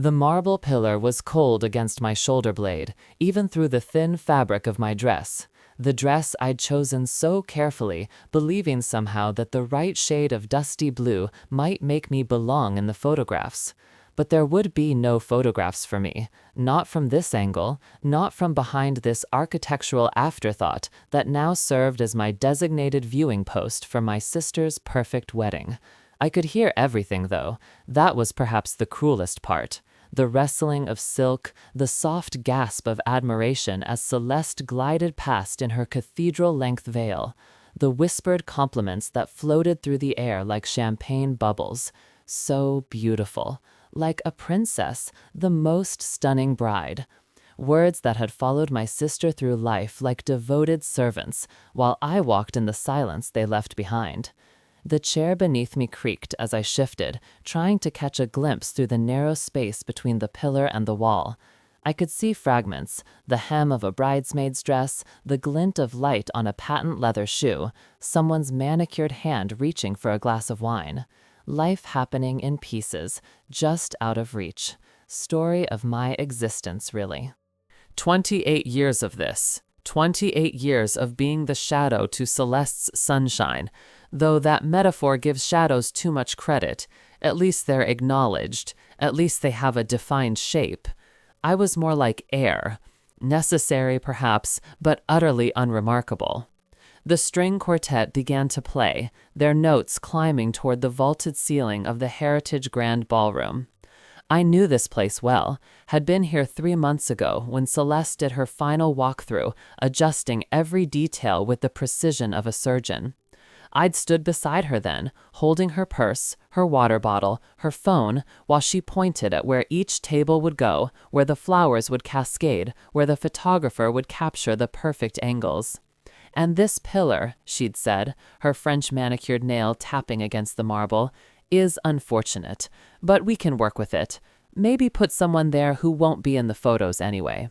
The marble pillar was cold against my shoulder blade, even through the thin fabric of my dress. The dress I'd chosen so carefully, believing somehow that the right shade of dusty blue might make me belong in the photographs. But there would be no photographs for me, not from this angle, not from behind this architectural afterthought that now served as my designated viewing post for my sister's perfect wedding. I could hear everything, though. That was perhaps the cruelest part. The rustling of silk, the soft gasp of admiration as Celeste glided past in her cathedral-length veil, the whispered compliments that floated through the air like champagne bubbles. So beautiful. Like a princess, the most stunning bride. Words that had followed my sister through life like devoted servants, while I walked in the silence they left behind. The chair beneath me creaked as I shifted, trying to catch a glimpse through the narrow space between the pillar and the wall. I could see fragments, the hem of a bridesmaid's dress, the glint of light on a patent leather shoe, someone's manicured hand reaching for a glass of wine. Life happening in pieces, just out of reach. Story of my existence, really. 28 years of this. 28 years of being the shadow to Celeste's sunshine. Though that metaphor gives shadows too much credit. At least they're acknowledged. At least they have a defined shape. I was more like air. Necessary, perhaps, but utterly unremarkable. The string quartet began to play, their notes climbing toward the vaulted ceiling of the Heritage Grand Ballroom. I knew this place well, had been here 3 months ago when Celeste did her final walkthrough, adjusting every detail with the precision of a surgeon. I'd stood beside her then, holding her purse, her water bottle, her phone, while she pointed at where each table would go, where the flowers would cascade, where the photographer would capture the perfect angles. And this pillar, she'd said, her French manicured nail tapping against the marble, is unfortunate, but we can work with it. Maybe put someone there who won't be in the photos anyway.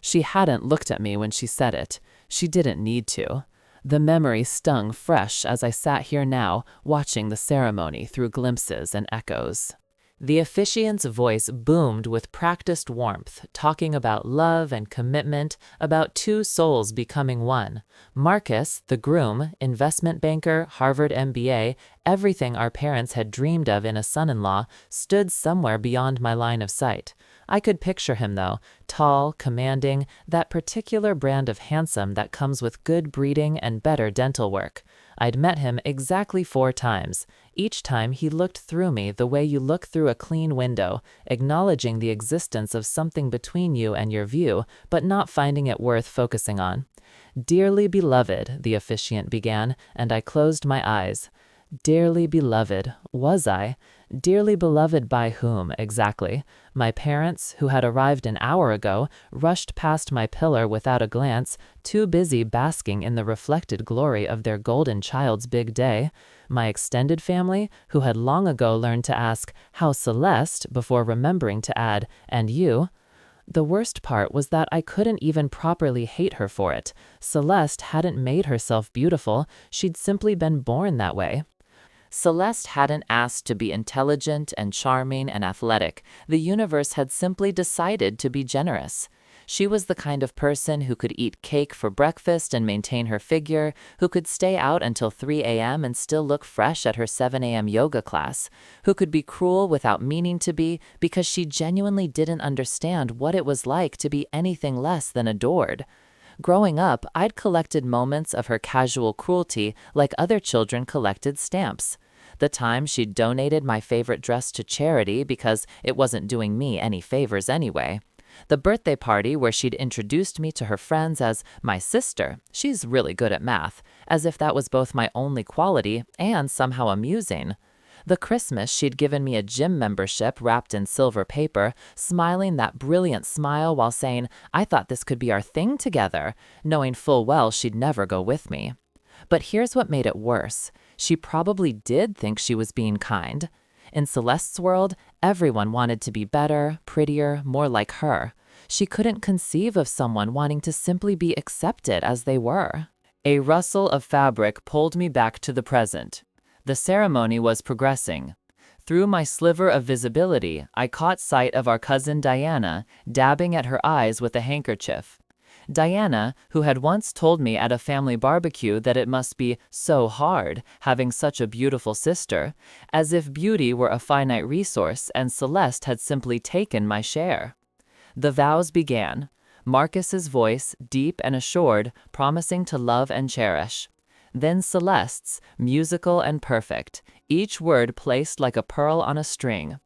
She hadn't looked at me when she said it. She didn't need to. The memory stung fresh as I sat here now, watching the ceremony through glimpses and echoes. The officiant's voice boomed with practiced warmth, talking about love and commitment, about two souls becoming one. Marcus, the groom, investment banker, Harvard MBA, everything our parents had dreamed of in a son-in-law, stood somewhere beyond my line of sight. I could picture him, though, tall, commanding, that particular brand of handsome that comes with good breeding and better dental work. I'd met him exactly 4 times. Each time he looked through me the way you look through a clean window, acknowledging the existence of something between you and your view, but not finding it worth focusing on. "Dearly beloved," the officiant began, and I closed my eyes. Dearly beloved, was I? Dearly beloved by whom, exactly? My parents, who had arrived an hour ago, rushed past my pillar without a glance, too busy basking in the reflected glory of their golden child's big day. My extended family, who had long ago learned to ask, "How Celeste?" before remembering to add, "And you?" The worst part was that I couldn't even properly hate her for it. Celeste hadn't made herself beautiful, she'd simply been born that way. Celeste hadn't asked to be intelligent and charming and athletic. The universe had simply decided to be generous. She was the kind of person who could eat cake for breakfast and maintain her figure, who could stay out until 3 a.m. and still look fresh at her 7 a.m. yoga class, who could be cruel without meaning to be because she genuinely didn't understand what it was like to be anything less than adored. Growing up, I'd collected moments of her casual cruelty like other children collected stamps. The time she'd donated my favorite dress to charity because it wasn't doing me any favors anyway. The birthday party where she'd introduced me to her friends as my sister, she's really good at math, as if that was both my only quality and somehow amusing. The Christmas she'd given me a gym membership wrapped in silver paper, smiling that brilliant smile while saying, "I thought this could be our thing together," knowing full well she'd never go with me. But here's what made it worse. She probably did think she was being kind. In Celeste's world, everyone wanted to be better, prettier, more like her. She couldn't conceive of someone wanting to simply be accepted as they were. A rustle of fabric pulled me back to the present. The ceremony was progressing. Through my sliver of visibility, I caught sight of our cousin Diana, dabbing at her eyes with a handkerchief. Diana, who had once told me at a family barbecue that it must be so hard having such a beautiful sister, as if beauty were a finite resource and Celeste had simply taken my share. The vows began. Marcus's voice, deep and assured, promising to love and cherish. Then Celeste's, musical and perfect, each word placed like a pearl on a string.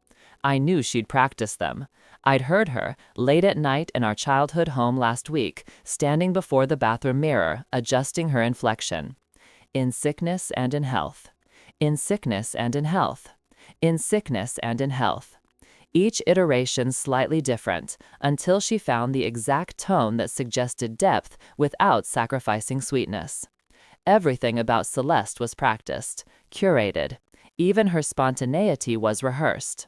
I knew she'd practiced them. I'd heard her, late at night in our childhood home last week, standing before the bathroom mirror, adjusting her inflection. In sickness and in health. In sickness and in health. In sickness and in health. Each iteration slightly different, until she found the exact tone that suggested depth without sacrificing sweetness. Everything about Celeste was practiced, curated. Even her spontaneity was rehearsed.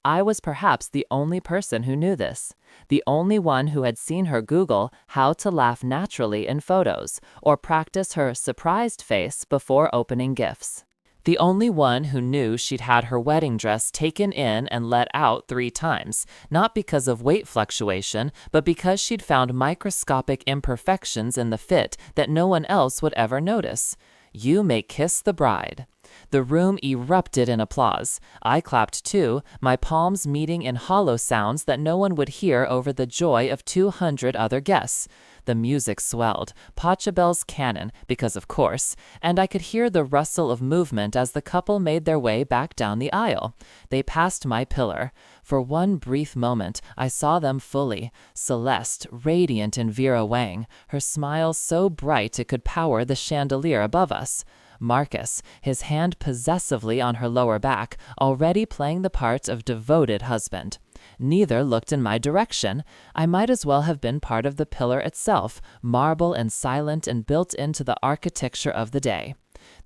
I was perhaps the only person who knew this, the only one who had seen her Google how to laugh naturally in photos or practice her surprised face before opening gifts. The only one who knew she'd had her wedding dress taken in and let out 3 times, not because of weight fluctuation, but because she'd found microscopic imperfections in the fit that no one else would ever notice. You may kiss the bride. The room erupted in applause. I clapped too, my palms meeting in hollow sounds that no one would hear over the joy of 200 other guests. The music swelled, Pachelbel's canon, because of course, and I could hear the rustle of movement as the couple made their way back down the aisle. They passed my pillar. For one brief moment, I saw them fully. Celeste, radiant in Vera Wang, her smile so bright it could power the chandelier above us. Marcus, his hand possessively on her lower back, already playing the part of devoted husband. Neither looked in my direction. I might as well have been part of the pillar itself, marble and silent and built into the architecture of the day.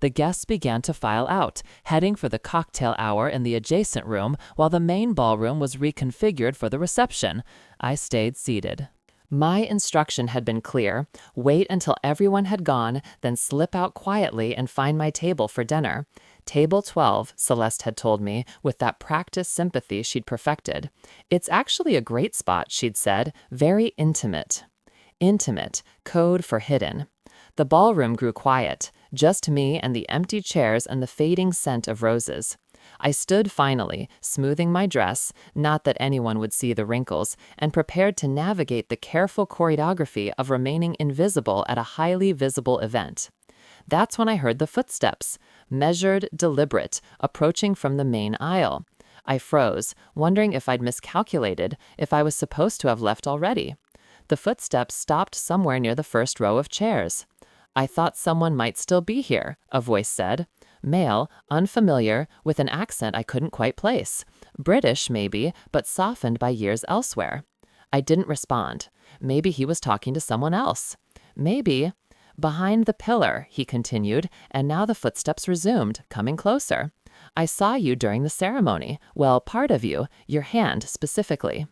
The guests began to file out, heading for the cocktail hour in the adjacent room, while the main ballroom was reconfigured for the reception. I stayed seated. My instruction had been clear: wait until everyone had gone, then slip out quietly and find my table for dinner. Table 12, Celeste had told me, with that practiced sympathy she'd perfected. It's actually a great spot, she'd said, very intimate. Intimate, code for hidden. The ballroom grew quiet, just me and the empty chairs and the fading scent of roses. I stood finally, smoothing my dress, not that anyone would see the wrinkles, and prepared to navigate the careful choreography of remaining invisible at a highly visible event. That's when I heard the footsteps, measured, deliberate, approaching from the main aisle. I froze, wondering if I'd miscalculated, if I was supposed to have left already. The footsteps stopped somewhere near the first row of chairs. I thought someone might still be here, a voice said. Male, unfamiliar, with an accent I couldn't quite place. British, maybe, but softened by years elsewhere. I didn't respond. Maybe he was talking to someone else. Maybe. Behind the pillar, he continued, and now the footsteps resumed, coming closer. I saw you during the ceremony. Well, part of you, your hand specifically.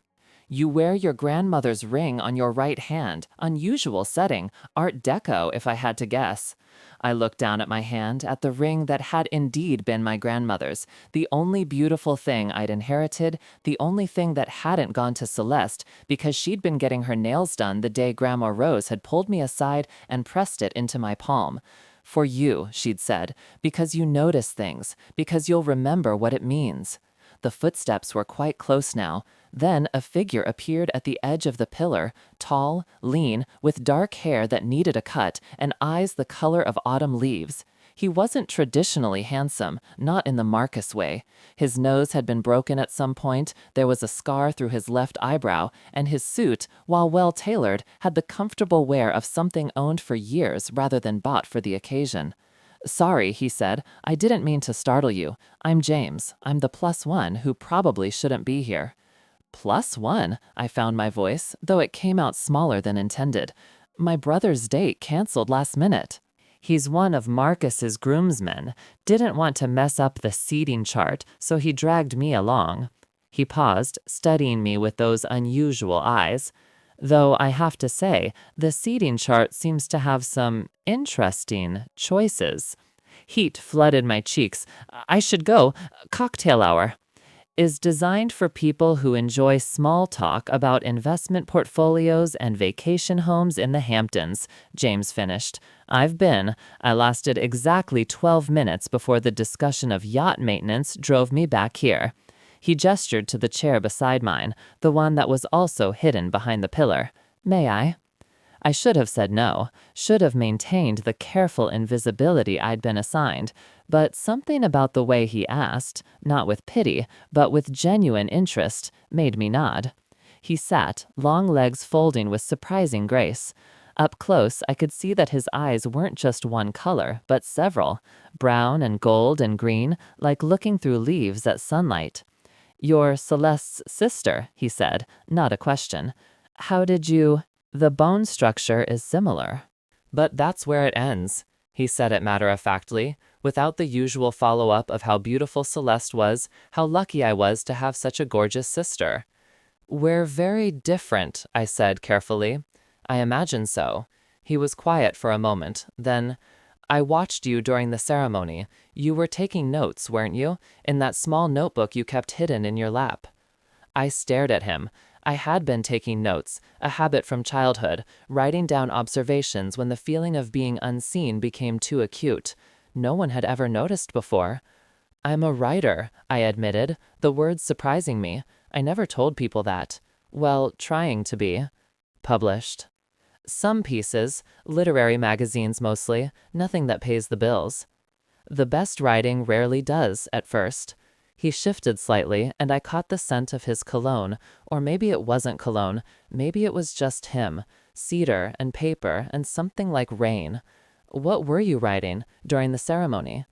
You wear your grandmother's ring on your right hand. Unusual setting. Art Deco, if I had to guess. I looked down at my hand, at the ring that had indeed been my grandmother's, the only beautiful thing I'd inherited, the only thing that hadn't gone to Celeste, because she'd been getting her nails done the day Grandma Rose had pulled me aside and pressed it into my palm. For you, she'd said, because you notice things, because you'll remember what it means. The footsteps were quite close now. Then a figure appeared at the edge of the pillar, tall, lean, with dark hair that needed a cut, and eyes the color of autumn leaves. He wasn't traditionally handsome, not in the Marcus way. His nose had been broken at some point, there was a scar through his left eyebrow, and his suit, while well-tailored, had the comfortable wear of something owned for years rather than bought for the occasion. Sorry, he said, I didn't mean to startle you. I'm James. I'm the +1 who probably shouldn't be here. +1, I found my voice, though it came out smaller than intended. My brother's date canceled last minute. He's one of Marcus's groomsmen. Didn't want to mess up the seating chart, so he dragged me along. He paused, studying me with those unusual eyes. Though I have to say, the seating chart seems to have some interesting choices. Heat flooded my cheeks. I should go. Cocktail hour is designed for people who enjoy small talk about investment portfolios and vacation homes in the Hamptons, James finished. I lasted exactly 12 minutes before the discussion of yacht maintenance drove me back here. He gestured to the chair beside mine, the one that was also hidden behind the pillar. May I? I should have said no, should have maintained the careful invisibility I'd been assigned, but something about the way he asked, not with pity, but with genuine interest, made me nod. He sat, long legs folding with surprising grace. Up close, I could see that his eyes weren't just one color, but several, brown and gold and green, like looking through leaves at sunlight. "You're Celeste's sister," he said, not a question. "How did you—" "The bone structure is similar." "But that's where it ends," he said it matter-of-factly, without the usual follow-up of how beautiful Celeste was, how lucky I was to have such a gorgeous sister. "We're very different," I said carefully. "I imagine so." He was quiet for a moment. Then, "I watched you during the ceremony. You were taking notes, weren't you? In that small notebook you kept hidden in your lap." I stared at him. I had been taking notes, a habit from childhood, writing down observations when the feeling of being unseen became too acute. No one had ever noticed before. "I'm a writer," I admitted, the words surprising me. I never told people that. Well, trying to be. "Published." "Some pieces, literary magazines mostly, nothing that pays the bills." "The best writing rarely does, at first." He shifted slightly, and I caught the scent of his cologne, or maybe it wasn't cologne, maybe it was just him, cedar and paper and something like rain. "What were you writing during the ceremony?"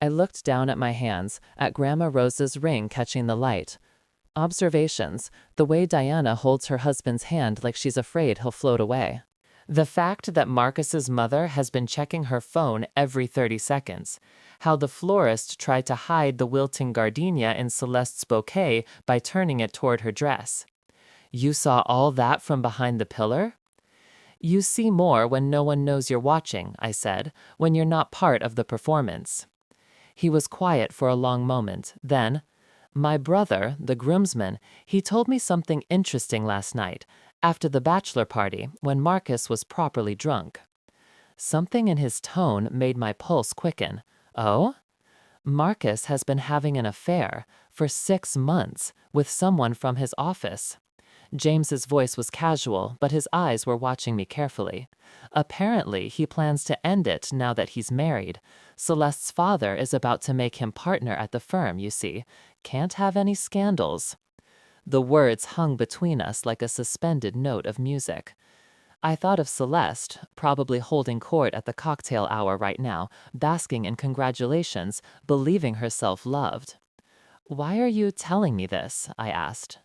I looked down at my hands, at Grandma Rose's ring catching the light. "Observations, the way Diana holds her husband's hand like she's afraid he'll float away. The fact that Marcus's mother has been checking her phone every 30 seconds. How the florist tried to hide the wilting gardenia in Celeste's bouquet by turning it toward her dress." "You saw all that from behind the pillar?" "You see more when no one knows you're watching," I said, "when you're not part of the performance." He was quiet for a long moment. Then, "My brother, the groomsman, he told me something interesting last night, after the bachelor party, when Marcus was properly drunk." Something in his tone made my pulse quicken. "Oh?" "Marcus has been having an affair, for 6 months, with someone from his office." James's voice was casual, but his eyes were watching me carefully. "Apparently, he plans to end it now that he's married. Celeste's father is about to make him partner at the firm, you see. Can't have any scandals." The words hung between us like a suspended note of music. I thought of Celeste, probably holding court at the cocktail hour right now, basking in congratulations, believing herself loved. "Why are you telling me this?" I asked.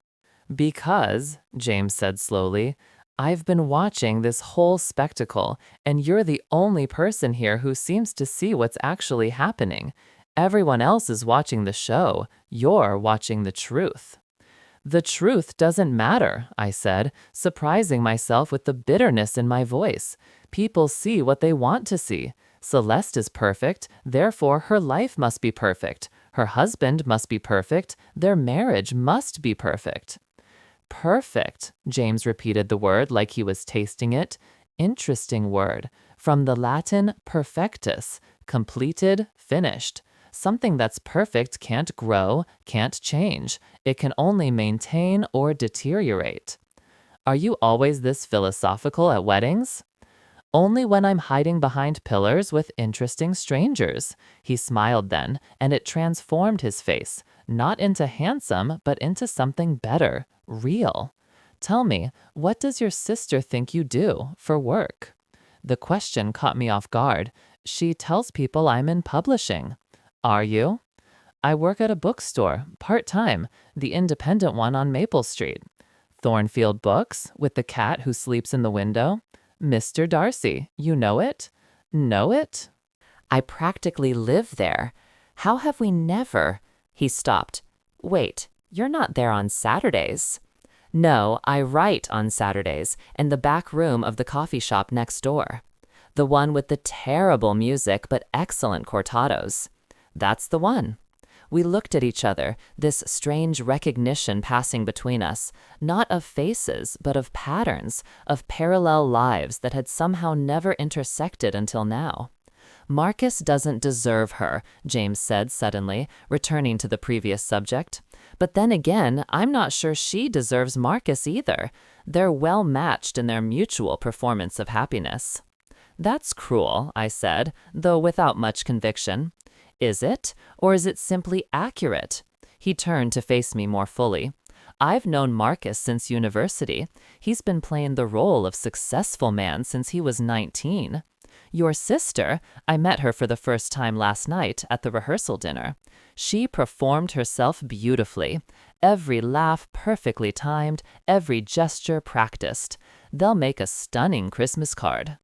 "Because," James said slowly, "I've been watching this whole spectacle, and you're the only person here who seems to see what's actually happening. Everyone else is watching the show. You're watching the truth." "The truth doesn't matter," I said, surprising myself with the bitterness in my voice. "People see what they want to see. Celeste is perfect, therefore her life must be perfect. Her husband must be perfect, their marriage must be perfect." "Perfect," James repeated the word like he was tasting it. Interesting word. From the Latin perfectus, completed, finished. Something that's perfect can't grow, can't change. It can only maintain or deteriorate. "Are you always this philosophical at weddings?" "Only when I'm hiding behind pillars with interesting strangers." He smiled then, and it transformed his face, not into handsome, but into something better, real. "Tell me, what does your sister think you do for work?" The question caught me off guard. "She tells people I'm in publishing." "Are you?" "I work at a bookstore, part-time, the independent one on Maple Street." "Thornfield Books, with the cat who sleeps in the window?" "Mr. Darcy, you know it?" "Know it?" "I practically live there. How have we never—" He stopped. "Wait, you're not there on Saturdays?" "No, I write on Saturdays, in the back room of the coffee shop next door." The one with the terrible music but excellent cortados. That's the one. We looked at each other, this strange recognition passing between us, not of faces, but of patterns, of parallel lives that had somehow never intersected until now. Marcus doesn't deserve her, James said suddenly, returning to the previous subject. But then again, I'm not sure she deserves Marcus either. They're well matched in their mutual performance of happiness. That's cruel, I said, though without much conviction. Is it, or is it simply accurate? He turned to face me more fully. I've known Marcus since university. He's been playing the role of successful man since he was 19. Your sister, I met her for the first time last night at the rehearsal dinner. She performed herself beautifully. Every laugh perfectly timed, every gesture practiced. They'll make a stunning Christmas card.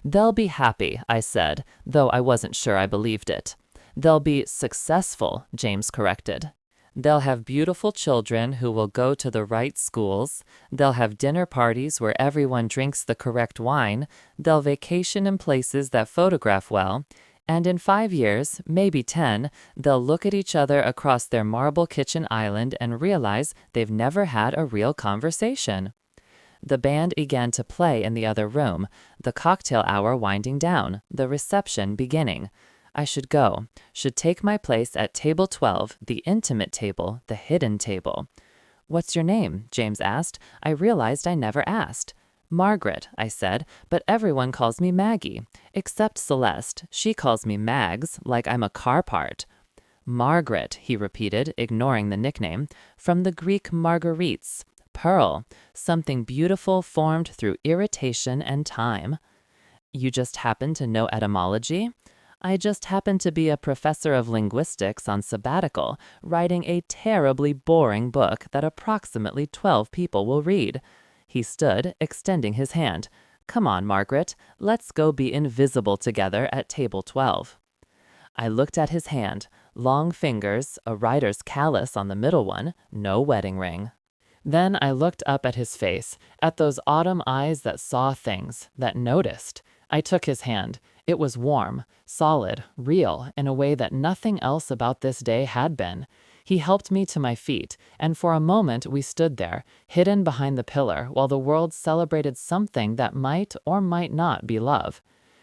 They'll be happy, I said, though I wasn't sure I believed it. They'll be successful, James corrected. They'll have beautiful children who will go to the right schools. They'll have dinner parties where everyone drinks the correct wine. They'll vacation in places that photograph well. And in 5 years, maybe 10, they'll look at each other across their marble kitchen island and realize they've never had a real conversation. The band began to play in the other room, the cocktail hour winding down, the reception beginning. I should go, should take my place at table 12, the intimate table, the hidden table. What's your name? James asked. I realized I never asked. Margaret, I said, but everyone calls me Maggie. Except Celeste. She calls me Mags, like I'm a car part. Margaret, he repeated, ignoring the nickname, from the Greek marguerites. Pearl, something beautiful formed through irritation and time. You just happen to know etymology? I just happen to be a professor of linguistics on sabbatical, writing a terribly boring book that approximately 12 people will read. He stood, extending his hand. Come on, Margaret, let's go be invisible together at table 12. I looked at his hand, long fingers, a writer's callus on the middle one, no wedding ring. Then I looked up at his face, at those autumn eyes that saw things, that noticed. I took his hand. It was warm, solid, real, in a way that nothing else about this day had been. He helped me to my feet, and for a moment we stood there, hidden behind the pillar, while the world celebrated something that might or might not be love.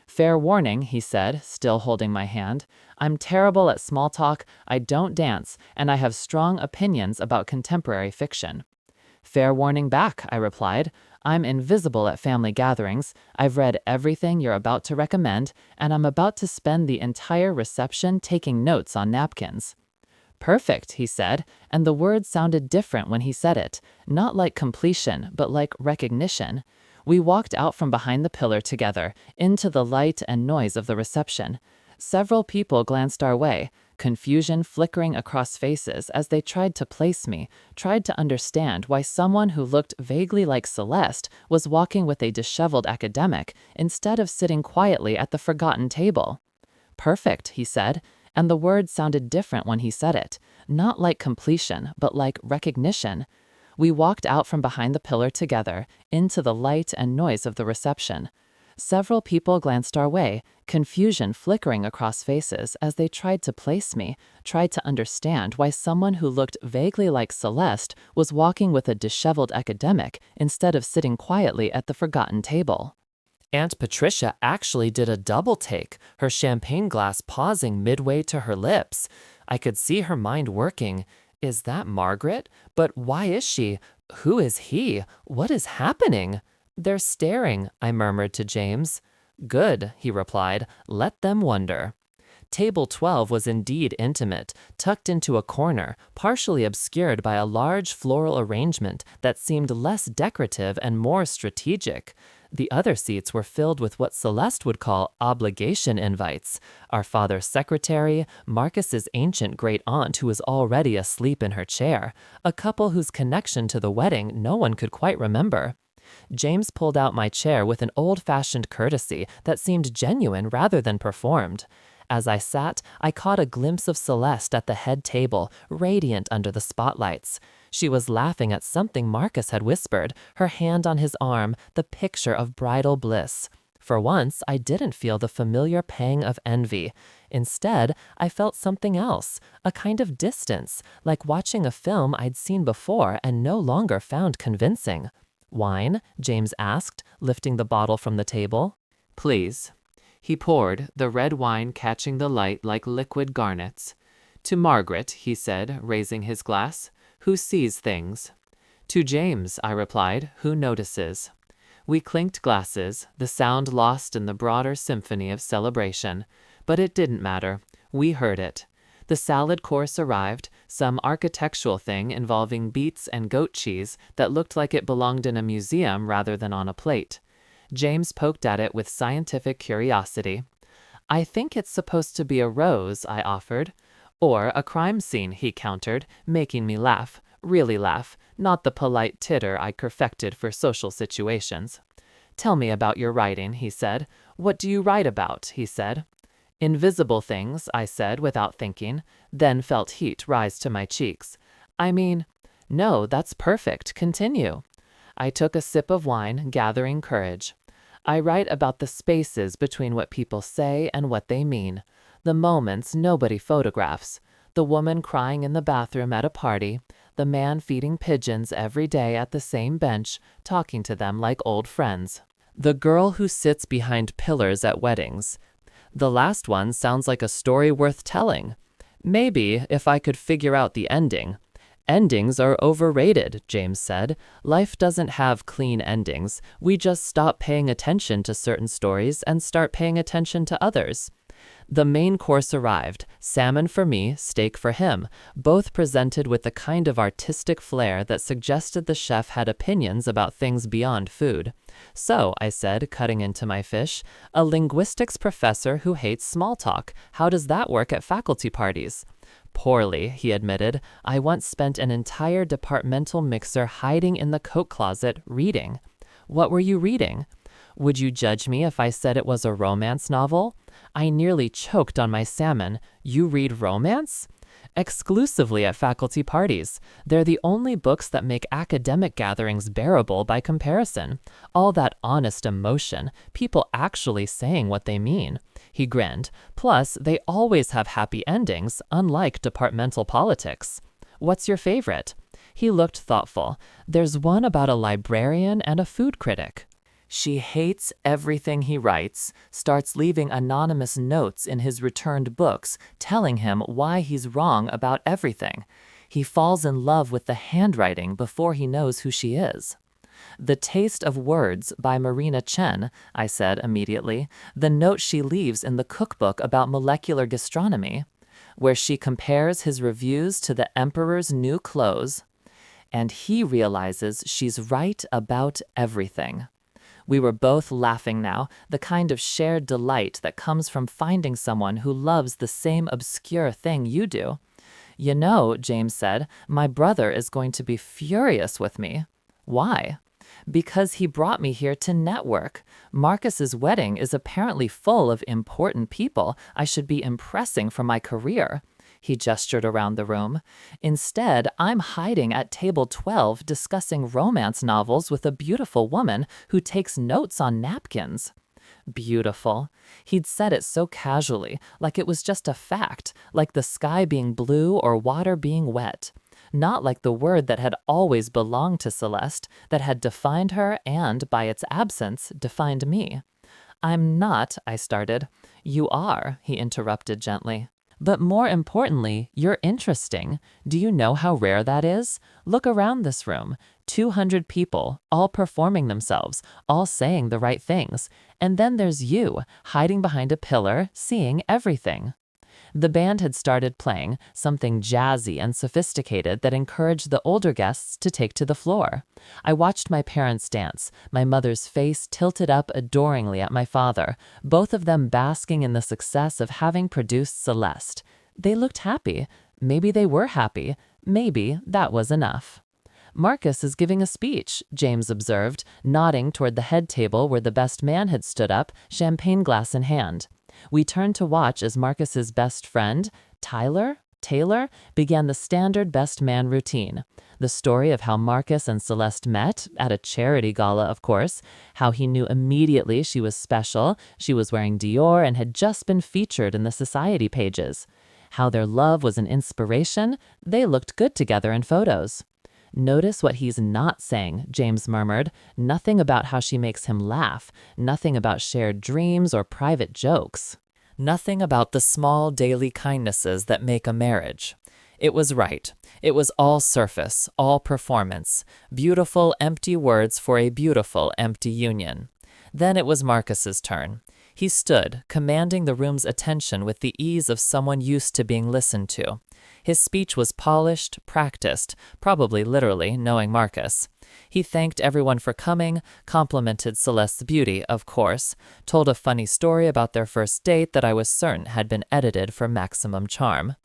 Fair warning, he said, still holding my hand. I'm terrible at small talk, I don't dance, and I have strong opinions about contemporary fiction. Fair warning back, I replied. I'm invisible at family gatherings. I've read everything you're about to recommend, and I'm about to spend the entire reception taking notes on napkins. Perfect, he said, and the word sounded different when he said it, not like completion, but like recognition. We walked out from behind the pillar together, into the light and noise of the reception. Several people glanced our way, confusion flickering across faces as they tried to place me, tried to understand why someone who looked vaguely like Celeste was walking with a disheveled academic instead of sitting quietly at the forgotten table. Perfect, he said, and the word sounded different when he said it, not like completion, but like recognition. We walked out from behind the pillar together, into the light and noise of the reception. Several people glanced our way, confusion flickering across faces as they tried to place me, tried to understand why someone who looked vaguely like Celeste was walking with a disheveled academic instead of sitting quietly at the forgotten table. Aunt Patricia actually did a double take, her champagne glass pausing midway to her lips. I could see her mind working. Is that Margaret? But why is she? Who is he? What is happening? They're staring, I murmured to James. Good, he replied. Let them wonder. Table 12 was indeed intimate, tucked into a corner, partially obscured by a large floral arrangement that seemed less decorative and more strategic. The other seats were filled with what Celeste would call obligation invites. Our father's secretary, Marcus's ancient great-aunt who was already asleep in her chair, a couple whose connection to the wedding no one could quite remember. James pulled out my chair with an old-fashioned courtesy that seemed genuine rather than performed. As I sat, I caught a glimpse of Celeste at the head table, radiant under the spotlights. She was laughing at something Marcus had whispered, her hand on his arm, the picture of bridal bliss. For once, I didn't feel the familiar pang of envy. Instead, I felt something else, a kind of distance, like watching a film I'd seen before and no longer found convincing. "Wine?" James asked, lifting the bottle from the table. "Please." He poured, the red wine catching the light like liquid garnets. "To Margaret," he said, raising his glass, "who sees things." "To James," I replied, "who notices." We clinked glasses, the sound lost in the broader symphony of celebration. But it didn't matter. We heard it. The salad course arrived, some architectural thing involving beets and goat cheese that looked like it belonged in a museum rather than on a plate. James poked at it with scientific curiosity. "I think it's supposed to be a rose," I offered. "Or a crime scene," he countered, making me laugh, really laugh, not the polite titter I perfected for social situations. "Tell me about your writing," he said. "What do you write about?" he said. "Invisible things," I said without thinking, then felt heat rise to my cheeks. "I mean—" "No, that's perfect. Continue." I took a sip of wine, gathering courage. "I write about the spaces between what people say and what they mean. The moments nobody photographs. The woman crying in the bathroom at a party. The man feeding pigeons every day at the same bench, talking to them like old friends. The girl who sits behind pillars at weddings. The last one sounds like a story worth telling. Maybe if I could figure out the ending." "Endings are overrated," James said. "Life doesn't have clean endings. We just stop paying attention to certain stories and start paying attention to others." The main course arrived, salmon for me, steak for him, both presented with the kind of artistic flair that suggested the chef had opinions about things beyond food. "So," I said, cutting into my fish, "a linguistics professor who hates small talk. How does that work at faculty parties?" "Poorly," he admitted. "I once spent an entire departmental mixer hiding in the coat closet, reading." "What were you reading?" "Would you judge me if I said it was a romance novel?" I nearly choked on my salmon. "You read romance?" "Exclusively at faculty parties. They're the only books that make academic gatherings bearable by comparison. All that honest emotion, people actually saying what they mean." He grinned. "Plus, they always have happy endings, unlike departmental politics." "What's your favorite?" He looked thoughtful. "There's one about a librarian and a food critic. She hates everything he writes, starts leaving anonymous notes in his returned books telling him why he's wrong about everything. He falls in love with the handwriting before he knows who she is." "The Taste of Words" by Marina Chen, I said immediately. "The note she leaves in the cookbook about molecular gastronomy, where she compares his reviews to the emperor's new clothes. And he realizes she's right about everything." We were both laughing now, the kind of shared delight that comes from finding someone who loves the same obscure thing you do. "You know," James said, "my brother is going to be furious with me." "Why?" "Because he brought me here to network. Marcus's wedding is apparently full of important people I should be impressing for my career." He gestured around the room. "Instead, I'm hiding at table 12 discussing romance novels with a beautiful woman who takes notes on napkins." Beautiful. He'd said it so casually, like it was just a fact, like the sky being blue or water being wet. Not like the word that had always belonged to Celeste, that had defined her and, by its absence, defined me. "I'm not," I started. "You are," he interrupted gently. "But more importantly, you're interesting. Do you know how rare that is? Look around this room. 200 people, all performing themselves, all saying the right things. And then there's you, hiding behind a pillar, seeing everything." The band had started playing, something jazzy and sophisticated that encouraged the older guests to take to the floor. I watched my parents dance, my mother's face tilted up adoringly at my father, both of them basking in the success of having produced Celeste. They looked happy. Maybe they were happy. Maybe that was enough. "Marcus is giving a speech," James observed, nodding toward the head table where the best man had stood up, champagne glass in hand. We turned to watch as Marcus's best friend, Tyler, Taylor, began the standard best man routine. The story of how Marcus and Celeste met, at a charity gala, of course, how he knew immediately she was special, she was wearing Dior and had just been featured in the society pages. How their love was an inspiration, they looked good together in photos. Notice what he's not saying, James murmured. Nothing about how she makes him laugh, nothing about shared dreams or private jokes. Nothing about the small daily kindnesses that make a marriage. It was right. It was all surface, all performance. Beautiful, empty words for a beautiful, empty union. Then it was Marcus's turn. He stood, commanding the room's attention with the ease of someone used to being listened to. His speech was polished, practiced, probably literally, knowing Marcus. He thanked everyone for coming, complimented Celeste's beauty, of course, told a funny story about their first date that I was certain had been edited for maximum charm.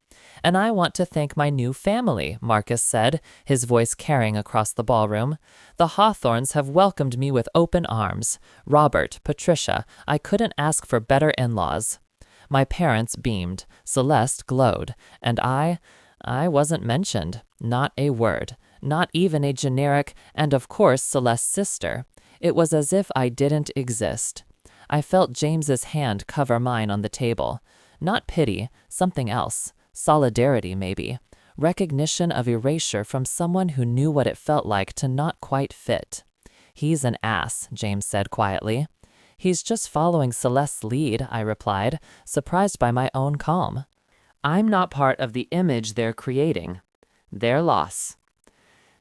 "And I want to thank my new family," Marcus said, his voice carrying across the ballroom. "The Hawthorns have welcomed me with open arms. Robert, Patricia, I couldn't ask for better in-laws." My parents beamed, Celeste glowed, and I wasn't mentioned. Not a word. Not even a generic, and of course Celeste's sister. It was as if I didn't exist. I felt James's hand cover mine on the table. Not pity, something else. Solidarity, maybe. Recognition of erasure from someone who knew what it felt like to not quite fit. "He's an ass," James said quietly. "He's just following Celeste's lead," I replied, surprised by my own calm. "I'm not part of the image they're creating. Their loss."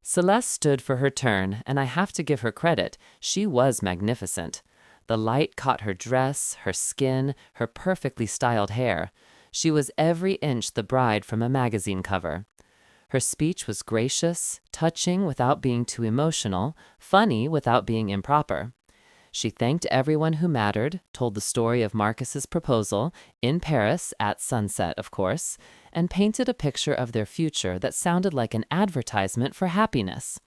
Celeste stood for her turn, and I have to give her credit. She was magnificent. The light caught her dress, her skin, her perfectly styled hair. She was every inch the bride from a magazine cover. Her speech was gracious, touching without being too emotional, funny without being improper. She thanked everyone who mattered, told the story of Marcus's proposal, in Paris, at sunset, of course, and painted a picture of their future that sounded like an advertisement for happiness.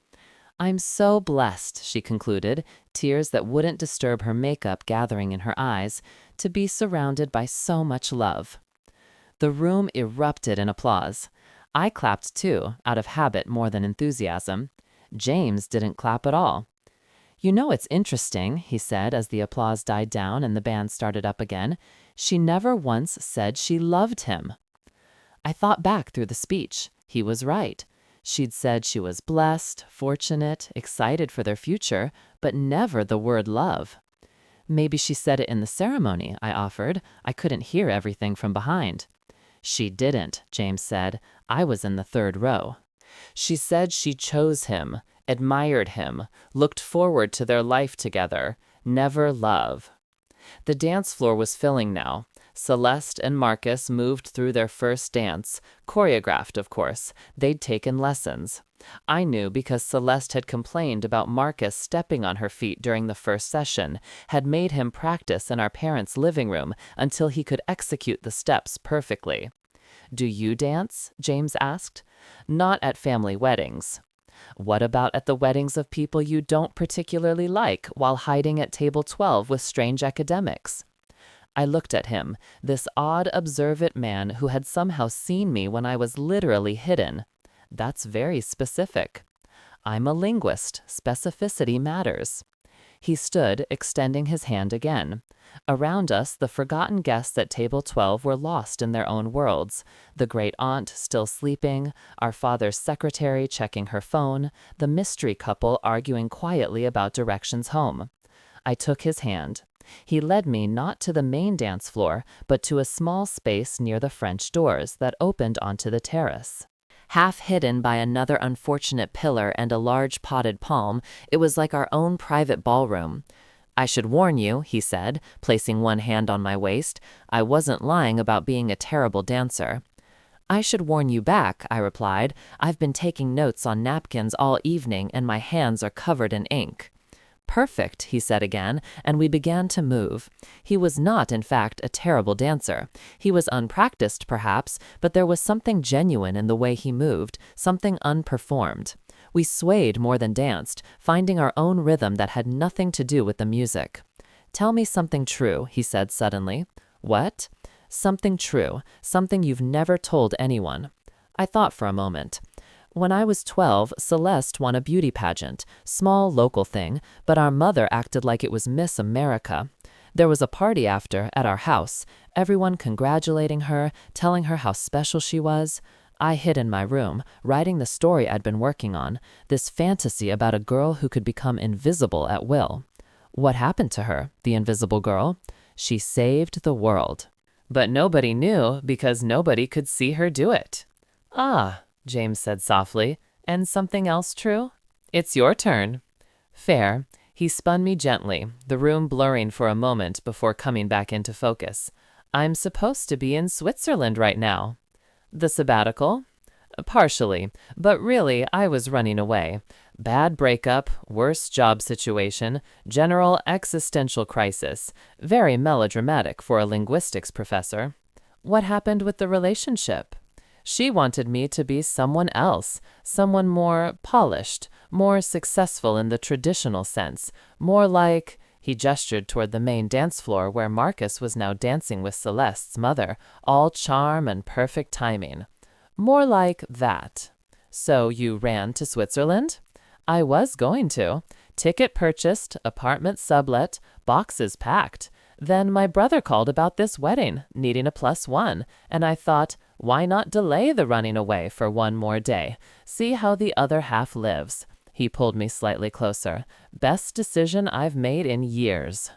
"I'm so blessed," she concluded, tears that wouldn't disturb her makeup gathering in her eyes, "to be surrounded by so much love." The room erupted in applause. I clapped too, out of habit more than enthusiasm. James didn't clap at all. "You know, it's interesting," he said as the applause died down and the band started up again. "She never once said she loved him." I thought back through the speech. He was right. She'd said she was blessed, fortunate, excited for their future, but never the word love. "Maybe she said it in the ceremony," I offered. I couldn't hear everything from behind. "She didn't," James said. "I was in the third row. She said she chose him, admired him, looked forward to their life together, never love." The dance floor was filling now. Celeste and Marcus moved through their first dance, choreographed, of course. They'd taken lessons. I knew because Celeste had complained about Marcus stepping on her feet during the first session, had made him practice in our parents' living room until he could execute the steps perfectly. "Do you dance?" James asked. "Not at family weddings." "What about at the weddings of people you don't particularly like while hiding at table 12 with strange academics?" I looked at him, this odd, observant man who had somehow seen me when I was literally hidden. That's very specific. I'm a linguist. Specificity matters. He stood, extending his hand again. Around us, the forgotten guests at table 12 were lost in their own worlds. The great-aunt still sleeping, our father's secretary checking her phone, the mystery couple arguing quietly about directions home. I took his hand. He led me not to the main dance floor, but to a small space near the French doors that opened onto the terrace. Half hidden by another unfortunate pillar and a large potted palm, it was like our own private ballroom. "I should warn you," he said, placing one hand on my waist. I wasn't lying about being a terrible dancer. "I should warn you back," I replied. "I've been taking notes on napkins all evening and my hands are covered in ink." "Perfect," he said again, and we began to move. He was not, in fact, a terrible dancer. He was unpracticed, perhaps, but there was something genuine in the way he moved, something unperformed. We swayed more than danced, finding our own rhythm that had nothing to do with the music. "Tell me something true," he said suddenly. "What?" "Something true, something you've never told anyone." I thought for a moment. When I was 12, Celeste won a beauty pageant, small local thing, but our mother acted like it was Miss America. There was a party after, at our house, everyone congratulating her, telling her how special she was. I hid in my room, writing the story I'd been working on, this fantasy about a girl who could become invisible at will. What happened to her, the invisible girl? She saved the world. But nobody knew because nobody could see her do it. Ah, James said softly, and something else true? It's your turn. Fair. He spun me gently, the room blurring for a moment before coming back into focus. I'm supposed to be in Switzerland right now. The sabbatical? Partially, but really I was running away. Bad breakup, worse job situation, general existential crisis. Very melodramatic for a linguistics professor. What happened with the relationship? She wanted me to be someone else, someone more polished, more successful in the traditional sense, more like... He gestured toward the main dance floor where Marcus was now dancing with Celeste's mother, all charm and perfect timing. More like that. So you ran to Switzerland? I was going to. Ticket purchased, apartment sublet, boxes packed. Then my brother called about this wedding, needing a +1, and I thought, why not delay the running away for one more day? See how the other half lives. He pulled me slightly closer. Best decision I've made in years.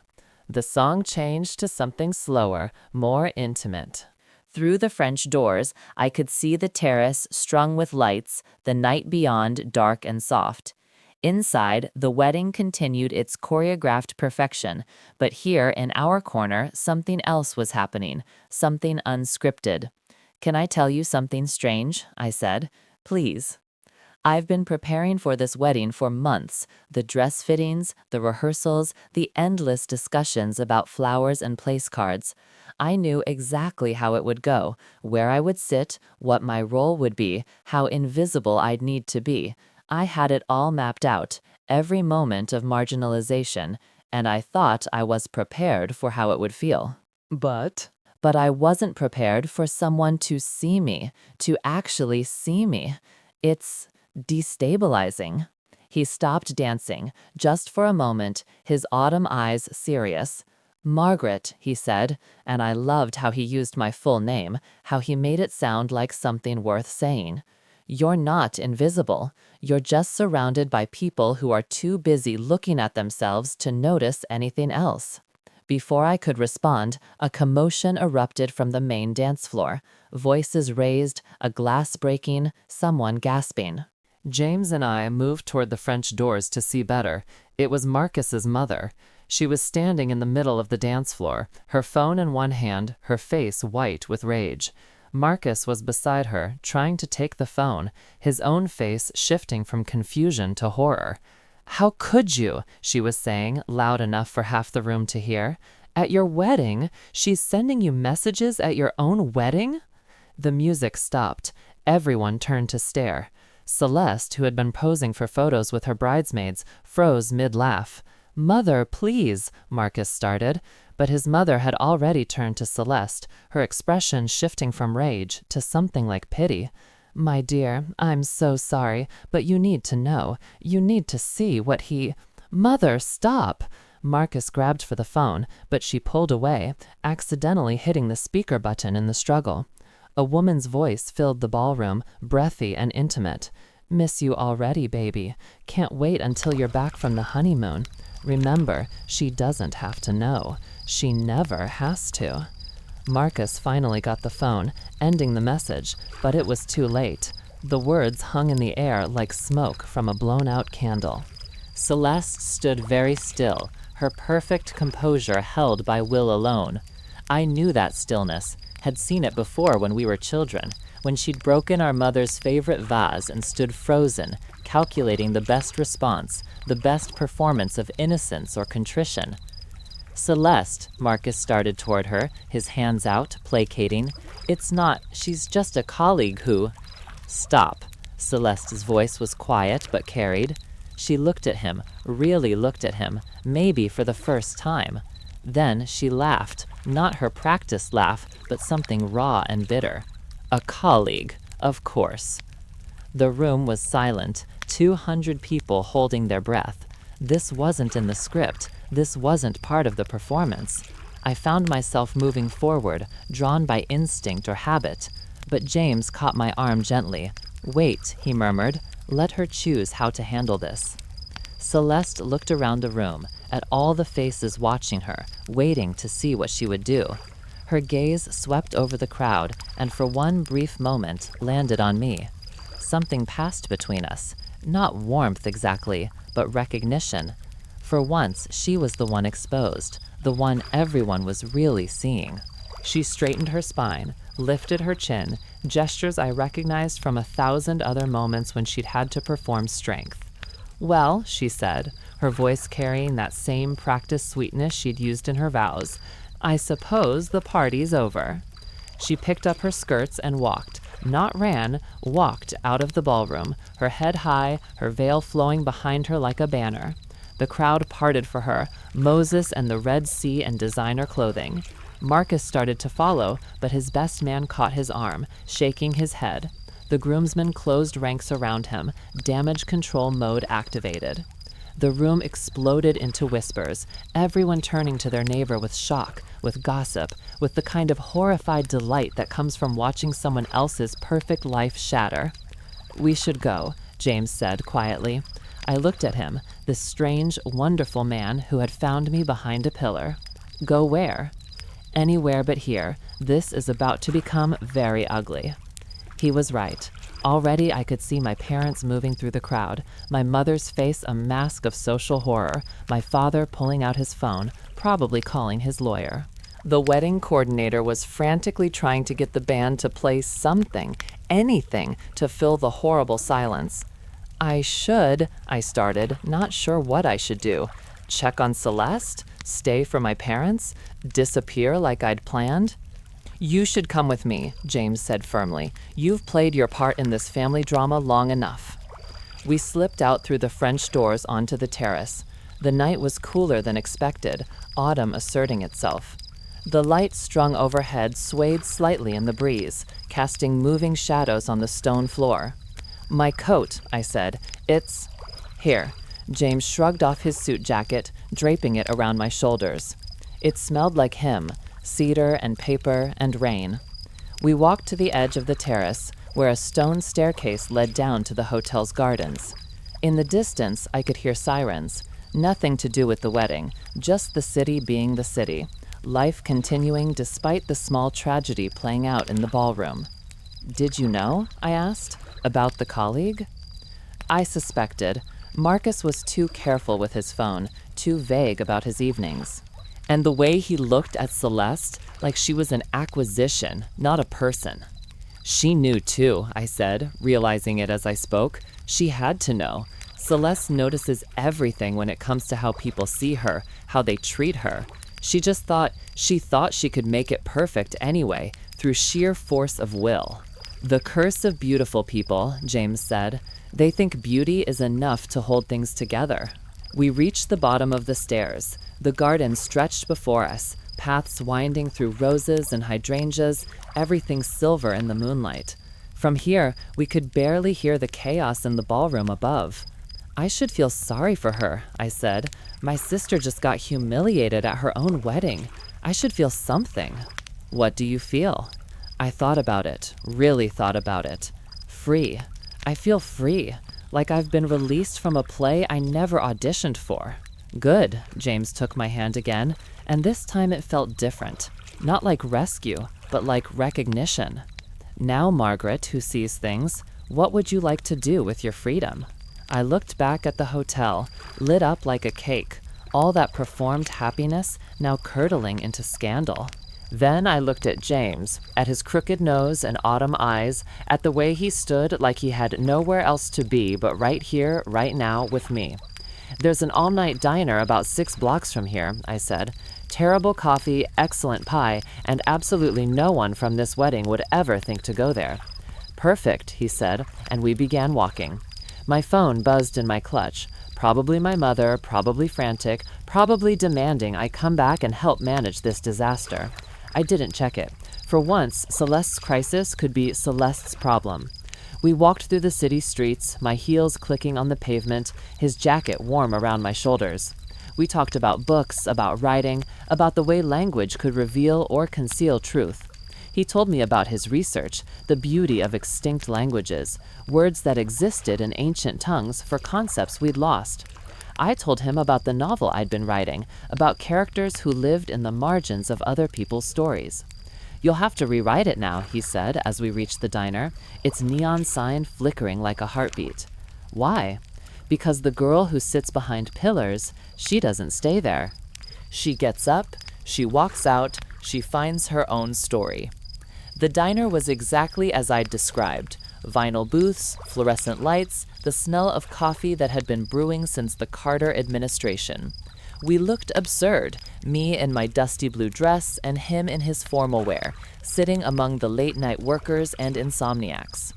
The song changed to something slower, more intimate. Through the French doors, I could see the terrace strung with lights, the night beyond dark and soft. Inside, the wedding continued its choreographed perfection, but here in our corner, something else was happening, something unscripted. Can I tell you something strange? I said. Please. I've been preparing for this wedding for months. The dress fittings, the rehearsals, the endless discussions about flowers and place cards. I knew exactly how it would go, where I would sit, what my role would be, how invisible I'd need to be. I had it all mapped out, every moment of marginalization, and I thought I was prepared for how it would feel. But I wasn't prepared for someone to see me, to actually see me. It's destabilizing. He stopped dancing, just for a moment, his autumn eyes serious. Margaret, he said, and I loved how he used my full name, how he made it sound like something worth saying. You're not invisible. You're just surrounded by people who are too busy looking at themselves to notice anything else. Before I could respond, a commotion erupted from the main dance floor. Voices raised, a glass breaking, someone gasping. James and I moved toward the French doors to see better. It was Marcus's mother. She was standing in the middle of the dance floor, her phone in one hand, her face white with rage. Marcus was beside her, trying to take the phone, his own face shifting from confusion to horror. How could you? She was saying, loud enough for half the room to hear. At your wedding? She's sending you messages at your own wedding? The music stopped. Everyone turned to stare. Celeste, who had been posing for photos with her bridesmaids, froze mid-laugh. Mother, please, Marcus started, but his mother had already turned to Celeste, her expression shifting from rage to something like pity. My dear, I'm so sorry, but you need to know. You need to see what he... Mother, stop! Marcus grabbed for the phone, but she pulled away, accidentally hitting the speaker button in the struggle. A woman's voice filled the ballroom, breathy and intimate. Miss you already, baby. Can't wait until you're back from the honeymoon. Remember, she doesn't have to know. She never has to. Marcus finally got the phone, ending the message, but it was too late. The words hung in the air like smoke from a blown-out candle. Celeste stood very still, her perfect composure held by will alone. I knew that stillness, had seen it before when we were children, when she'd broken our mother's favorite vase and stood frozen, calculating the best response, the best performance of innocence or contrition. Celeste, Marcus started toward her, his hands out, placating. It's not, she's just a colleague who... Stop. Celeste's voice was quiet but carried. She looked at him, really looked at him, maybe for the first time. Then she laughed, not her practiced laugh, but something raw and bitter. A colleague. Of course. The room was silent, 200 people holding their breath. This wasn't in the script. This wasn't part of the performance. I found myself moving forward, drawn by instinct or habit. But James caught my arm gently. "Wait," he murmured. "Let her choose how to handle this." Celeste looked around the room, at all the faces watching her, waiting to see what she would do. Her gaze swept over the crowd and for one brief moment landed on me. Something passed between us. Not warmth exactly, but recognition. For once, she was the one exposed, the one everyone was really seeing. She straightened her spine, lifted her chin, gestures I recognized from 1,000 other moments when she'd had to perform strength. "Well," she said, her voice carrying that same practiced sweetness she'd used in her vows, "I suppose the party's over." She picked up her skirts and walked, not ran, walked out of the ballroom, her head high, her veil flowing behind her like a banner. The crowd parted for her, Moses and the Red Sea and designer clothing. Marcus started to follow, but his best man caught his arm, shaking his head. The groomsmen closed ranks around him, damage control mode activated. The room exploded into whispers, everyone turning to their neighbor with shock, with gossip, with the kind of horrified delight that comes from watching someone else's perfect life shatter. "We should go," James said quietly. I looked at him, this strange, wonderful man who had found me behind a pillar. "Go where?" "Anywhere but here. This is about to become very ugly." He was right. Already I could see my parents moving through the crowd, my mother's face a mask of social horror, my father pulling out his phone, probably calling his lawyer. The wedding coordinator was frantically trying to get the band to play something, anything, to fill the horrible silence. I started, not sure what I should do. Check on Celeste? Stay for my parents? Disappear like I'd planned? "You should come with me," James said firmly. "You've played your part in this family drama long enough." We slipped out through the French doors onto the terrace. The night was cooler than expected, autumn asserting itself. The light strung overhead swayed slightly in the breeze, casting moving shadows on the stone floor. "My coat," I said. "It's here." James shrugged off his suit jacket, draping it around my shoulders. It smelled like him, cedar and paper and rain. We walked to the edge of the terrace, where a stone staircase led down to the hotel's gardens. In the distance, I could hear sirens. Nothing to do with the wedding, just the city being the city. Life continuing despite the small tragedy playing out in the ballroom. "Did you know?" I asked. "About the colleague?" I suspected. Marcus was too careful with his phone, too vague about his evenings. And the way he looked at Celeste, like she was an acquisition, not a person. "She knew too," I said, realizing it as I spoke. She had to know. Celeste notices everything when it comes to how people see her, how they treat her. She thought she could make it perfect anyway, through sheer force of will. "The curse of beautiful people," James said. "They think beauty is enough to hold things together." We reached the bottom of the stairs. The garden stretched before us, paths winding through roses and hydrangeas, everything silver in the moonlight. From here, we could barely hear the chaos in the ballroom above. "I should feel sorry for her," I said. "My sister just got humiliated at her own wedding. I should feel something." "What do you feel?" I thought about it, really thought about it. Free. I feel free, like I've been released from a play I never auditioned for. "Good," James took my hand again, and this time it felt different. Not like rescue, but like recognition. "Now, Margaret, who sees things, what would you like to do with your freedom?" I looked back at the hotel, lit up like a cake, all that performed happiness now curdling into scandal. Then I looked at James, at his crooked nose and autumn eyes, at the way he stood like he had nowhere else to be but right here, right now, with me. "There's an all-night diner about 6 blocks from here," I said. "Terrible coffee, excellent pie, and absolutely no one from this wedding would ever think to go there." "Perfect," he said, and we began walking. My phone buzzed in my clutch. Probably my mother, probably frantic, probably demanding I come back and help manage this disaster. I didn't check it. For once, Celeste's crisis could be Celeste's problem. We walked through the city streets, my heels clicking on the pavement, his jacket warm around my shoulders. We talked about books, about writing, about the way language could reveal or conceal truth. He told me about his research, the beauty of extinct languages, words that existed in ancient tongues for concepts we'd lost. I told him about the novel I'd been writing, about characters who lived in the margins of other people's stories. "You'll have to rewrite it now," he said as we reached the diner, its neon sign flickering like a heartbeat. "Why?" "Because the girl who sits behind pillars, she doesn't stay there. She gets up, she walks out, she finds her own story." The diner was exactly as I'd described. Vinyl booths, fluorescent lights, the smell of coffee that had been brewing since the Carter administration. We looked absurd, me in my dusty blue dress and him in his formal wear, sitting among the late-night workers and insomniacs.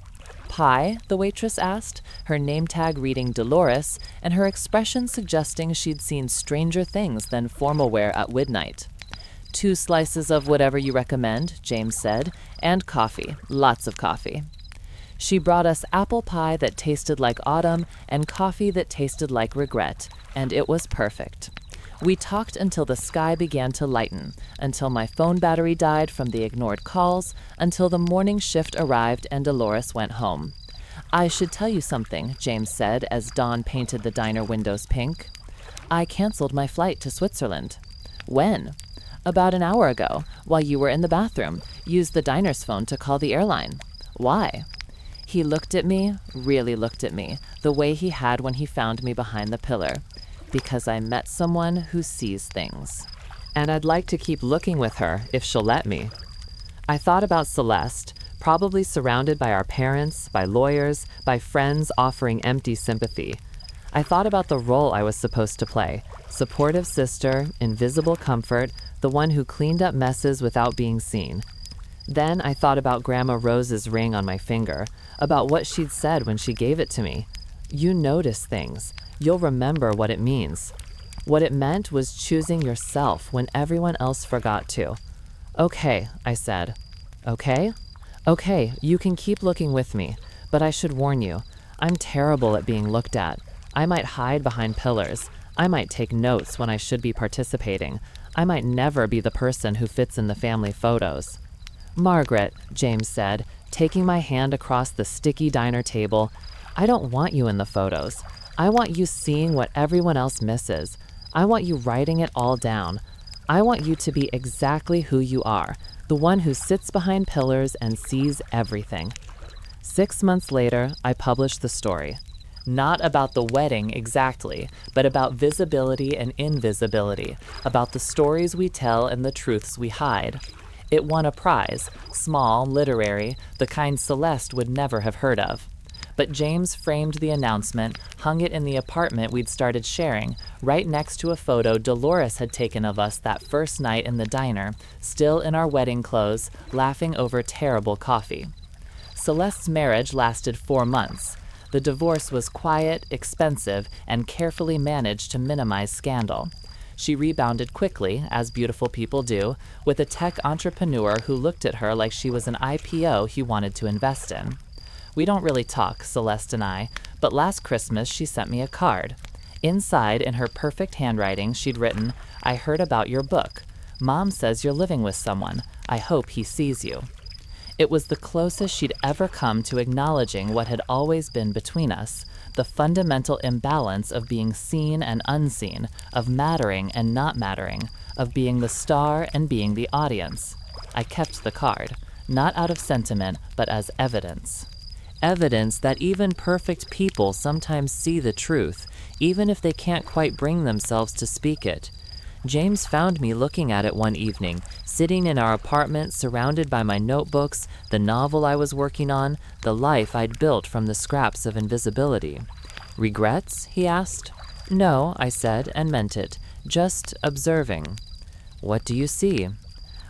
"Pie?" the waitress asked, her name tag reading Dolores, and her expression suggesting she'd seen stranger things than formal wear at midnight. "2 slices of whatever you recommend," James said, "and coffee, lots of coffee." She brought us apple pie that tasted like autumn and coffee that tasted like regret, and it was perfect. We talked until the sky began to lighten, until my phone battery died from the ignored calls, until the morning shift arrived and Dolores went home. "I should tell you something," James said as dawn painted the diner windows pink. "I canceled my flight to Switzerland." "When?" "About an hour ago, while you were in the bathroom. Used the diner's phone to call the airline." "Why?" He looked at me, really looked at me, the way he had when he found me behind the pillar. "Because I met someone who sees things. And I'd like to keep looking with her if she'll let me." I thought about Celeste, probably surrounded by our parents, by lawyers, by friends offering empty sympathy. I thought about the role I was supposed to play: supportive sister, invisible comfort, the one who cleaned up messes without being seen. Then I thought about Grandma Rose's ring on my finger, about what she'd said when she gave it to me. "You notice things. You'll remember what it means." What it meant was choosing yourself when everyone else forgot to. "Okay," I said. "Okay? Okay, you can keep looking with me, but I should warn you, I'm terrible at being looked at. I might hide behind pillars. I might take notes when I should be participating. I might never be the person who fits in the family photos." "Margaret," James said, taking my hand across the sticky diner table, "I don't want you in the photos. I want you seeing what everyone else misses. I want you writing it all down. I want you to be exactly who you are, the one who sits behind pillars and sees everything." 6 months later, I published the story. Not about the wedding exactly, but about visibility and invisibility, about the stories we tell and the truths we hide. It won a prize, small, literary, the kind Celeste would never have heard of. But James framed the announcement, hung it in the apartment we'd started sharing, right next to a photo Dolores had taken of us that first night in the diner, still in our wedding clothes, laughing over terrible coffee. Celeste's marriage lasted 4 months. The divorce was quiet, expensive, and carefully managed to minimize scandal. She rebounded quickly, as beautiful people do, with a tech entrepreneur who looked at her like she was an IPO he wanted to invest in. We don't really talk, Celeste and I, but last Christmas she sent me a card. Inside, in her perfect handwriting, she'd written, "I heard about your book. Mom says you're living with someone. I hope he sees you." It was the closest she'd ever come to acknowledging what had always been between us, the fundamental imbalance of being seen and unseen, of mattering and not mattering, of being the star and being the audience. I kept the card, not out of sentiment, but as evidence. Evidence that even perfect people sometimes see the truth, even if they can't quite bring themselves to speak it. James found me looking at it one evening, sitting in our apartment surrounded by my notebooks, the novel I was working on, the life I'd built from the scraps of invisibility. "Regrets?" he asked. "No," I said, and meant it. "Just observing." "What do you see?"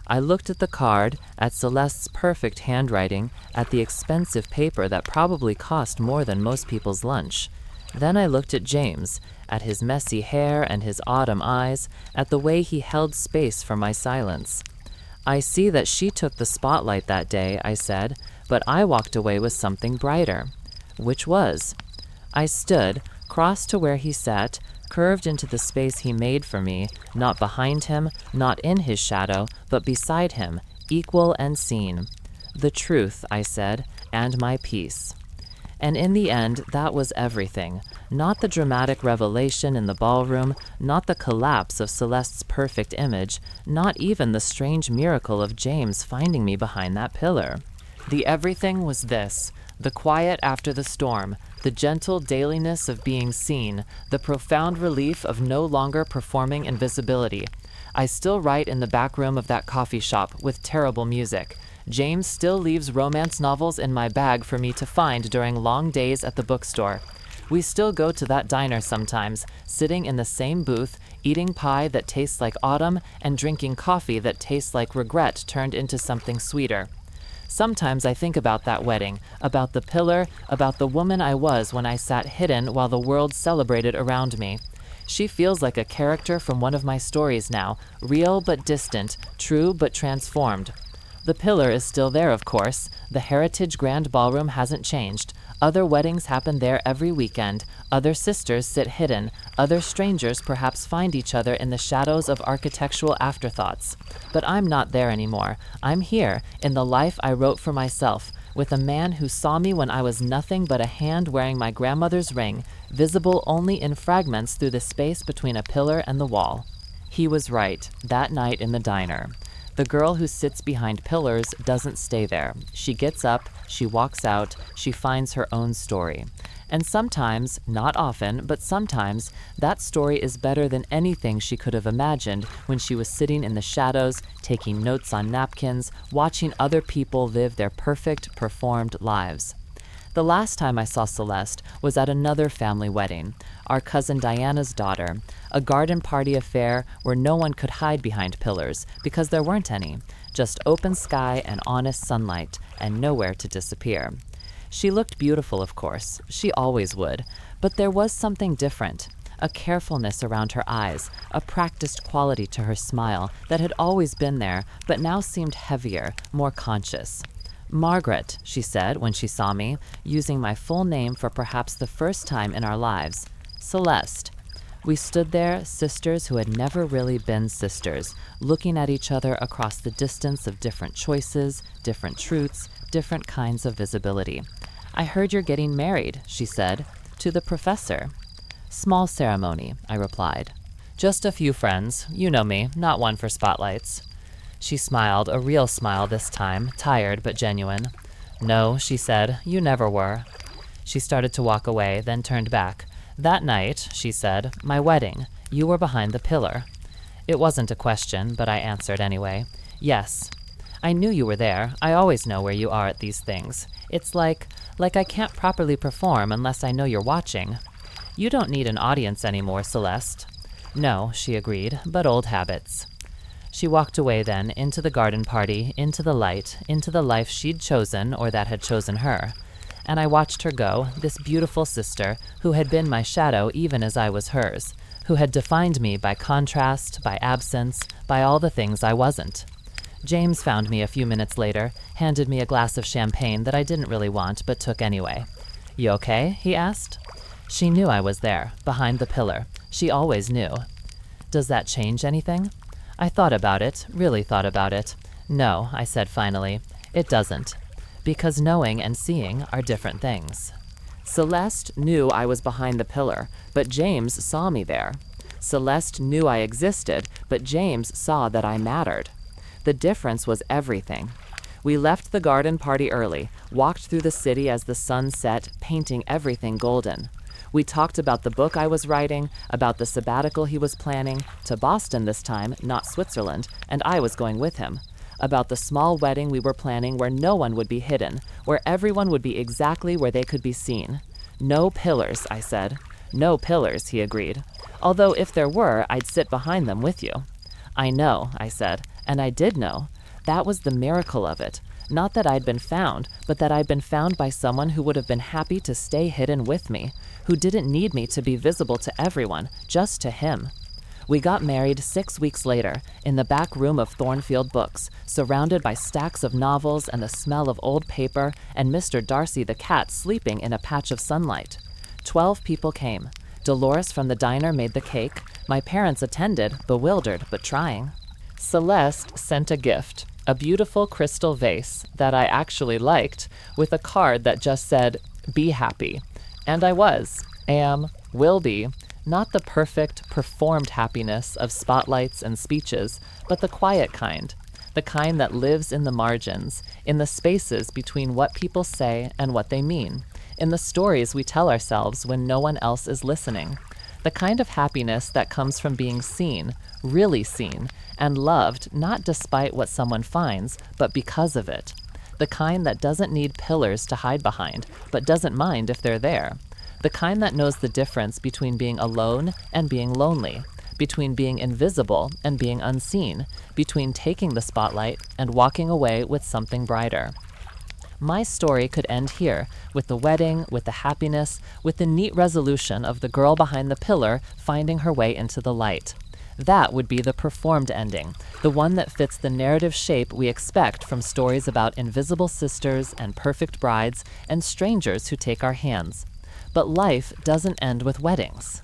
I looked at the card, at Celeste's perfect handwriting, at the expensive paper that probably cost more than most people's lunch. Then I looked at James, at his messy hair and his autumn eyes, at the way he held space for my silence. I see that she took the spotlight that day, I said, but I walked away with something brighter. Which was? I stood, crossed to where he sat, curved into the space he made for me, not behind him, not in his shadow, but beside him, equal and seen. The truth, I said, and my peace. And in the end, that was everything. Not the dramatic revelation in the ballroom, not the collapse of Celeste's perfect image, not even the strange miracle of James finding me behind that pillar. The everything was this: the quiet after the storm, the gentle dailiness of being seen, the profound relief of no longer performing invisibility. I still write in the back room of that coffee shop with terrible music. James still leaves romance novels in my bag for me to find during long days at the bookstore. We still go to that diner sometimes, sitting in the same booth, eating pie that tastes like autumn and drinking coffee that tastes like regret turned into something sweeter. Sometimes I think about that wedding, about the pillar, about the woman I was when I sat hidden while the world celebrated around me. She feels like a character from one of my stories now, real but distant, true but transformed. The pillar is still there, of course. The Heritage Grand Ballroom hasn't changed. Other weddings happen there every weekend. Other sisters sit hidden. Other strangers perhaps find each other in the shadows of architectural afterthoughts. But I'm not there anymore. I'm here, in the life I wrote for myself, with a man who saw me when I was nothing but a hand wearing my grandmother's ring, visible only in fragments through the space between a pillar and the wall. He was right, that night in the diner. The girl who sits behind pillars doesn't stay there. She gets up, she walks out, she finds her own story. And sometimes, not often, but sometimes, that story is better than anything she could have imagined when she was sitting in the shadows, taking notes on napkins, watching other people live their perfect, performed lives. The last time I saw Celeste was at another family wedding, our cousin Diana's daughter, a garden party affair where no one could hide behind pillars because there weren't any, just open sky and honest sunlight, and nowhere to disappear. She looked beautiful, of course, she always would, but there was something different, a carefulness around her eyes, a practiced quality to her smile that had always been there, but now seemed heavier, more conscious. "Margaret," she said when she saw me, using my full name for perhaps the first time in our lives. "Celeste." We stood there, sisters who had never really been sisters, looking at each other across the distance of different choices, different truths, different kinds of visibility. "I heard you're getting married," she said, "to the professor." "Small ceremony," I replied. "Just a few friends. You know me, not one for spotlights." She smiled, a real smile this time, tired but genuine. "No," she said, "you never were." She started to walk away, then turned back. "That night," she said, "my wedding, you were behind the pillar." It wasn't a question, but I answered anyway. "Yes. I knew you were there. I always know where you are at these things. It's like I can't properly perform unless I know you're watching." "You don't need an audience anymore, Celeste." "No," she agreed, "but old habits." She walked away then, into the garden party, into the light, into the life she'd chosen or that had chosen her. And I watched her go, this beautiful sister, who had been my shadow even as I was hers, who had defined me by contrast, by absence, by all the things I wasn't. James found me a few minutes later, handed me a glass of champagne that I didn't really want but took anyway. "You okay?" he asked. She knew I was there, behind the pillar. She always knew. "Does that change anything?" I thought about it, really thought about it. "No," I said finally, "it doesn't. Because knowing and seeing are different things." Celeste knew I was behind the pillar, but James saw me there. Celeste knew I existed, but James saw that I mattered. The difference was everything. We left the garden party early, walked through the city as the sun set, painting everything golden. We talked about the book I was writing, about the sabbatical he was planning, to Boston this time, not Switzerland, and I was going with him. About the small wedding we were planning where no one would be hidden, where everyone would be exactly where they could be seen. "No pillars," I said. "No pillars," he agreed. "Although if there were, I'd sit behind them with you." "I know," I said, and I did know. That was the miracle of it. Not that I'd been found, but that I'd been found by someone who would have been happy to stay hidden with me, who didn't need me to be visible to everyone, just to him. We got married 6 weeks later, in the back room of Thornfield Books, surrounded by stacks of novels and the smell of old paper and Mr. Darcy the cat sleeping in a patch of sunlight. 12 people came. Dolores from the diner made the cake. My parents attended, bewildered but trying. Celeste sent a gift, a beautiful crystal vase that I actually liked, with a card that just said, "Be happy." And I am, will be, not the perfect, performed happiness of spotlights and speeches, but the quiet kind, the kind that lives in the margins, in the spaces between what people say and what they mean, in the stories we tell ourselves when no one else is listening, the kind of happiness that comes from being seen, really seen, and loved not despite what someone finds, but because of it, the kind that doesn't need pillars to hide behind, but doesn't mind if they're there, the kind that knows the difference between being alone and being lonely, between being invisible and being unseen, between taking the spotlight and walking away with something brighter. My story could end here, with the wedding, with the happiness, with the neat resolution of the girl behind the pillar finding her way into the light. That would be the performed ending, the one that fits the narrative shape we expect from stories about invisible sisters and perfect brides and strangers who take our hands. But life doesn't end with weddings.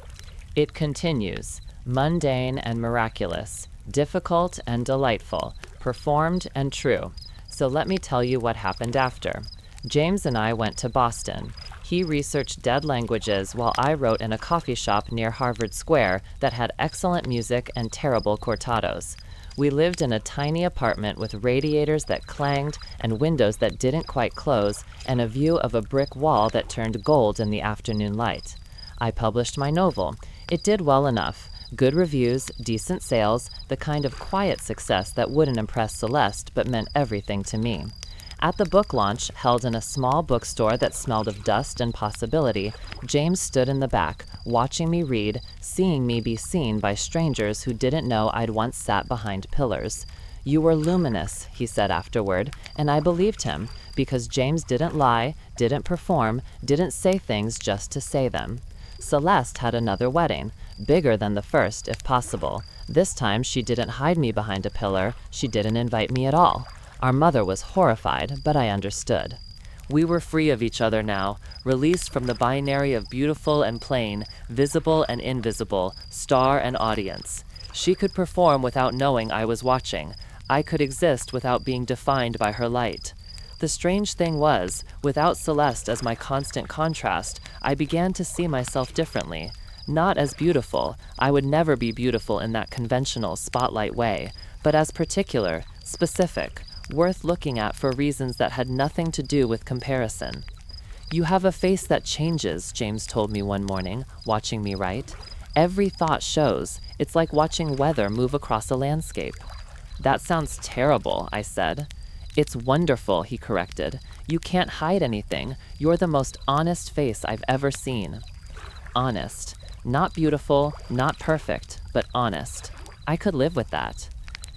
It continues, mundane and miraculous, difficult and delightful, performed and true. So let me tell you what happened after. James and I went to Boston. He researched dead languages while I wrote in a coffee shop near Harvard Square that had excellent music and terrible cortados. We lived in a tiny apartment with radiators that clanged and windows that didn't quite close and a view of a brick wall that turned gold in the afternoon light. I published my novel. It did well enough. Good reviews, decent sales, the kind of quiet success that wouldn't impress Celeste but meant everything to me. At the book launch, held in a small bookstore that smelled of dust and possibility, James stood in the back, watching me read, seeing me be seen by strangers who didn't know I'd once sat behind pillars. "You were luminous," he said afterward, and I believed him, because James didn't lie, didn't perform, didn't say things just to say them. Celeste had another wedding, bigger than the first, if possible. This time she didn't hide me behind a pillar, she didn't invite me at all. Our mother was horrified, but I understood. We were free of each other now, released from the binary of beautiful and plain, visible and invisible, star and audience. She could perform without knowing I was watching. I could exist without being defined by her light. The strange thing was, without Celeste as my constant contrast, I began to see myself differently. Not as beautiful, I would never be beautiful in that conventional spotlight way, but as particular, specific, worth looking at for reasons that had nothing to do with comparison. "You have a face that changes," James told me one morning, watching me write. "Every thought shows. It's like watching weather move across a landscape." "That sounds terrible," I said. "It's wonderful," he corrected. "You can't hide anything. You're the most honest face I've ever seen." Honest. Not beautiful, not perfect, but honest. I could live with that.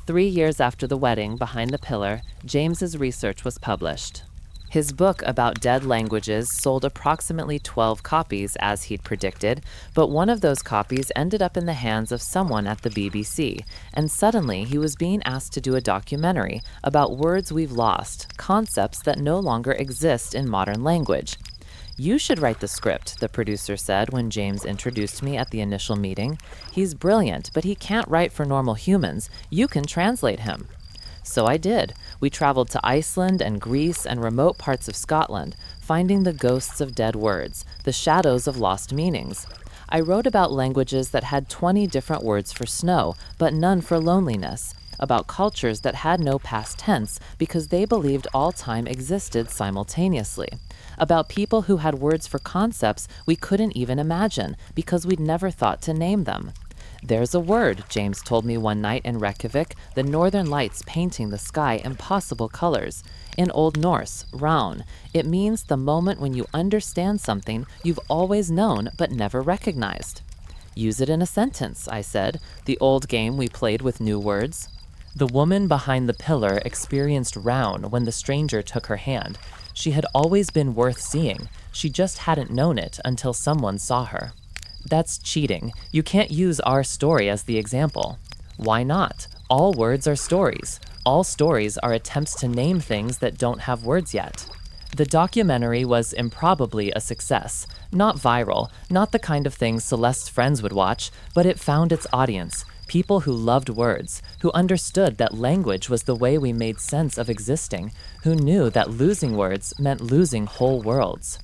3 years after the wedding behind the pillar, James's research was published. His book about dead languages sold approximately 12 copies, as he'd predicted, but one of those copies ended up in the hands of someone at the BBC, and suddenly he was being asked to do a documentary about words we've lost, concepts that no longer exist in modern language. "You should write the script," the producer said when James introduced me at the initial meeting. "He's brilliant, but he can't write for normal humans. You can translate him." So I did. We traveled to Iceland and Greece and remote parts of Scotland, finding the ghosts of dead words, the shadows of lost meanings. I wrote about languages that had 20 different words for snow, but none for loneliness, about cultures that had no past tense because they believed all time existed simultaneously, about people who had words for concepts we couldn't even imagine because we'd never thought to name them. "There's a word," James told me one night in Reykjavik, the northern lights painting the sky impossible colors. In Old Norse, raun, it means the moment when you understand something you've always known but never recognized. "Use it in a sentence," I said, the old game we played with new words. The woman behind the pillar experienced raun when the stranger took her hand. She had always been worth seeing. She just hadn't known it until someone saw her. That's cheating. You can't use our story as the example. Why not? All words are stories. All stories are attempts to name things that don't have words yet. The documentary was improbably a success. Not viral, not the kind of thing Celeste's friends would watch, but it found its audience. People who loved words, who understood that language was the way we made sense of existing, who knew that losing words meant losing whole worlds.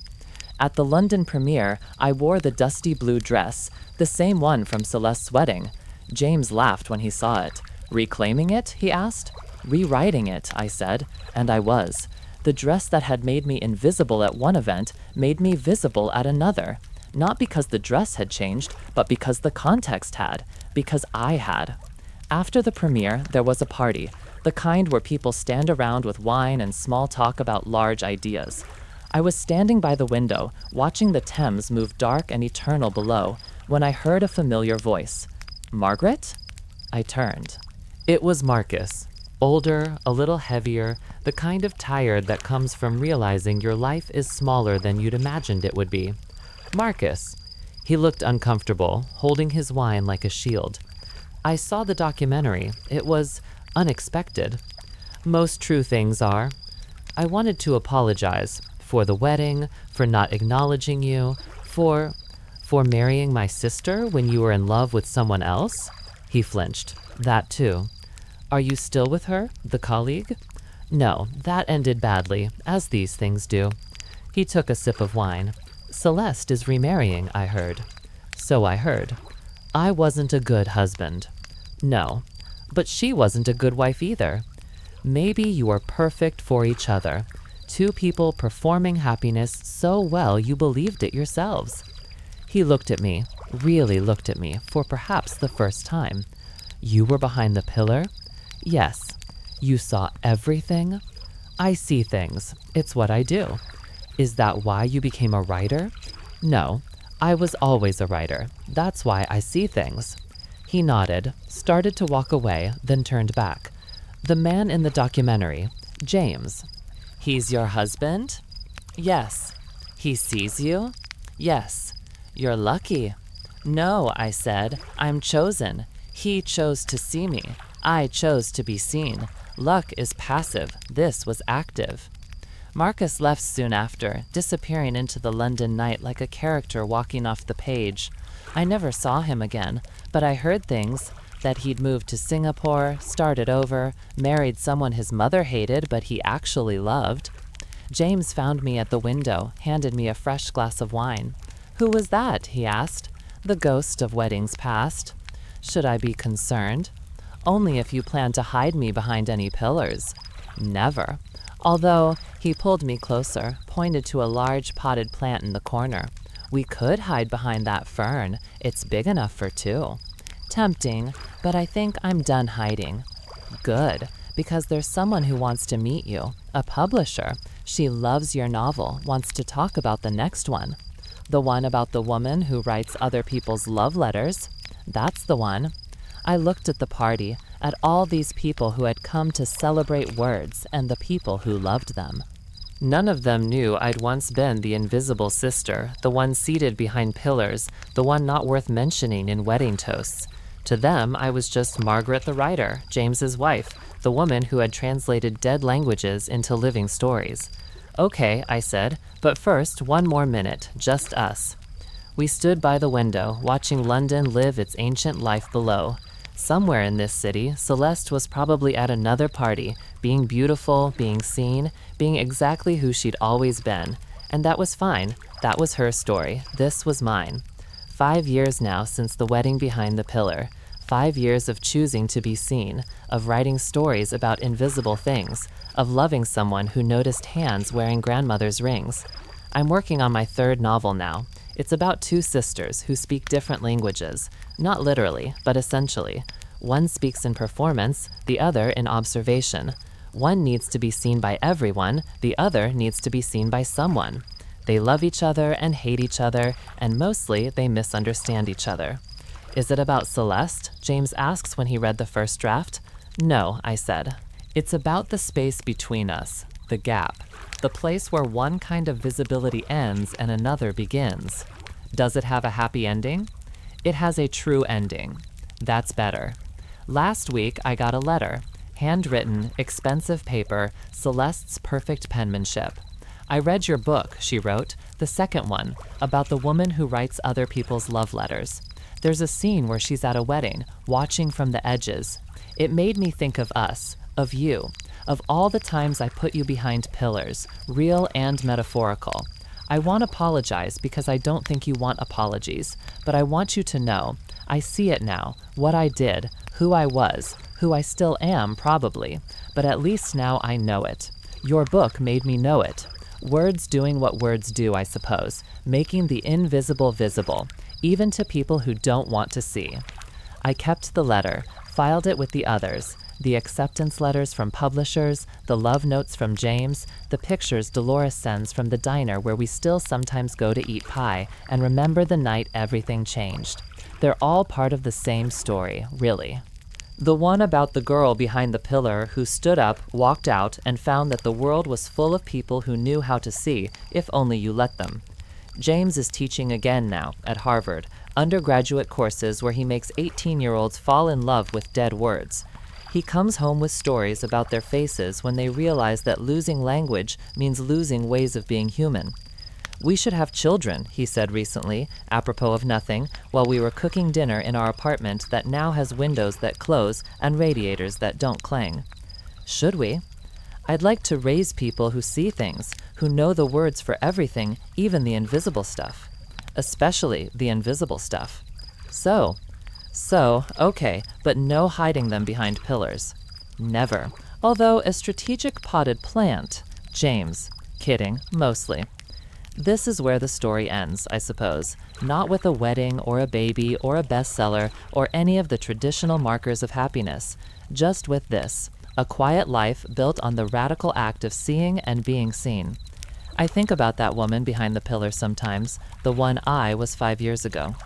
At the London premiere, I wore the dusty blue dress, the same one from Celeste's wedding. James laughed when he saw it. Reclaiming it, he asked. Rewriting it, I said, and I was. The dress that had made me invisible at one event made me visible at another. Not because the dress had changed, but because the context had, because I had. After the premiere, there was a party, the kind where people stand around with wine and small talk about large ideas. I was standing by the window, watching the Thames move dark and eternal below, when I heard a familiar voice. Margaret? I turned. It was Marcus. Older, a little heavier, the kind of tired that comes from realizing your life is smaller than you'd imagined it would be. Marcus. He looked uncomfortable, holding his wine like a shield. I saw the documentary. It was unexpected. Most true things are. I wanted to apologize for the wedding, for not acknowledging you, for marrying my sister when you were in love with someone else. He flinched. That too. Are you still with her, the colleague? No, that ended badly, as these things do. He took a sip of wine. Celeste is remarrying, I heard. So I heard. I wasn't a good husband. No, but she wasn't a good wife either. Maybe you are perfect for each other. Two people performing happiness so well you believed it yourselves. He looked at me, really looked at me, for perhaps the first time. You were behind the pillar? Yes. You saw everything? I see things. It's what I do. Is that why you became a writer? No, I was always a writer. That's why I see things. He nodded, started to walk away, then turned back. The man in the documentary, James. He's your husband? Yes. He sees you? Yes. You're lucky. No, I said. I'm chosen. He chose to see me. I chose to be seen. Luck is passive. This was active. Marcus left soon after, disappearing into the London night like a character walking off the page. I never saw him again, but I heard things, that he'd moved to Singapore, started over, married someone his mother hated but he actually loved. James found me at the window, handed me a fresh glass of wine. Who was that? He asked. The ghost of weddings past. Should I be concerned? Only if you plan to hide me behind any pillars. Never. Although, he pulled me closer, pointed to a large potted plant in the corner. We could hide behind that fern. It's big enough for two. Tempting, but I think I'm done hiding. Good, because there's someone who wants to meet you, a publisher. She loves your novel, wants to talk about the next one. The one about the woman who writes other people's love letters. That's the one. I looked at the party, at all these people who had come to celebrate words and the people who loved them. None of them knew I'd once been the invisible sister, the one seated behind pillars, the one not worth mentioning in wedding toasts. To them, I was just Margaret the writer, James's wife, the woman who had translated dead languages into living stories. Okay, I said, but first, one more minute, just us. We stood by the window, watching London live its ancient life below. Somewhere in this city, Celeste was probably at another party, being beautiful, being seen, being exactly who she'd always been. And that was fine. That was her story. This was mine. 5 years now since the wedding behind the pillar. 5 years of choosing to be seen, of writing stories about invisible things, of loving someone who noticed hands wearing grandmother's rings. I'm working on my third novel now. It's about two sisters who speak different languages, not literally, but essentially. One speaks in performance, the other in observation. One needs to be seen by everyone, the other needs to be seen by someone. They love each other and hate each other, and mostly they misunderstand each other. Is it about Celeste? James asks when he read the first draft. No, I said. It's about the space between us, the gap. The place where one kind of visibility ends and another begins. Does it have a happy ending? It has a true ending. That's better. Last week, I got a letter. Handwritten, expensive paper, Celeste's perfect penmanship. I read your book, she wrote, the second one, about the woman who writes other people's love letters. There's a scene where she's at a wedding, watching from the edges. It made me think of us, of you, of all the times I put you behind pillars, real and metaphorical. I won't apologize because I don't think you want apologies, but I want you to know, I see it now, what I did, who I was, who I still am probably, but at least now I know it. Your book made me know it. Words doing what words do, I suppose, making the invisible visible, even to people who don't want to see. I kept the letter, filed it with the others, the acceptance letters from publishers, the love notes from James, the pictures Dolores sends from the diner where we still sometimes go to eat pie and remember the night everything changed. They're all part of the same story, really. The one about the girl behind the pillar who stood up, walked out, and found that the world was full of people who knew how to see, if only you let them. James is teaching again now, at Harvard, undergraduate courses where he makes 18-year-olds fall in love with dead words. He comes home with stories about their faces when they realize that losing language means losing ways of being human. We should have children, he said recently, apropos of nothing, while we were cooking dinner in our apartment that now has windows that close and radiators that don't clang. Should we? I'd like to raise people who see things, who know the words for everything, even the invisible stuff. Especially the invisible stuff. So, okay, but no hiding them behind pillars. Never. Although a strategic potted plant. James. Kidding, mostly. This is where the story ends, I suppose. Not with a wedding or a baby or a bestseller or any of the traditional markers of happiness. Just with this. A quiet life built on the radical act of seeing and being seen. I think about that woman behind the pillar sometimes, the one I was 5 years ago.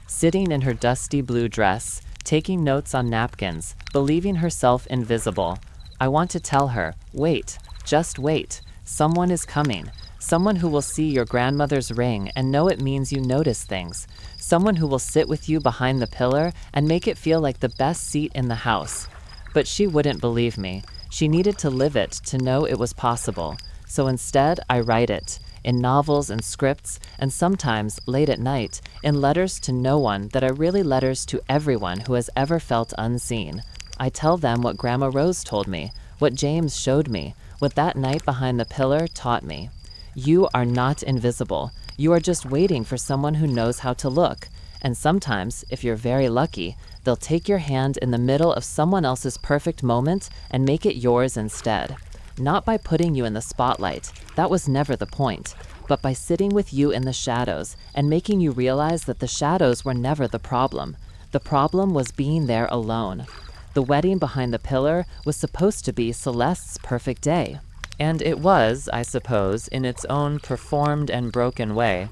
Sitting in her dusty blue dress, taking notes on napkins, believing herself invisible. I want to tell her, wait, just wait. Someone is coming. Someone who will see your grandmother's ring and know it means you notice things. Someone who will sit with you behind the pillar and make it feel like the best seat in the house. But she wouldn't believe me. She needed to live it to know it was possible. So instead, I write it. In novels and scripts, and sometimes, late at night, in letters to no one that are really letters to everyone who has ever felt unseen. I tell them what Grandma Rose told me, what James showed me, what that night behind the pillar taught me. You are not invisible. You are just waiting for someone who knows how to look. And sometimes, if you're very lucky, they'll take your hand in the middle of someone else's perfect moment and make it yours instead. Not by putting you in the spotlight, that was never the point, but by sitting with you in the shadows and making you realize that the shadows were never the problem. The problem was being there alone. The wedding behind the pillar was supposed to be Celeste's perfect day. And it was, I suppose, in its own performed and broken way.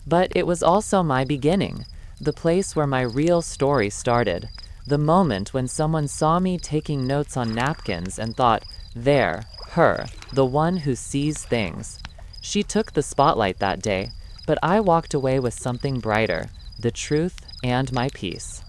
But it was also my beginning, the place where my real story started. The moment when someone saw me taking notes on napkins and thought, there, her, the one who sees things. She took the spotlight that day, but I walked away with something brighter, the truth and my peace.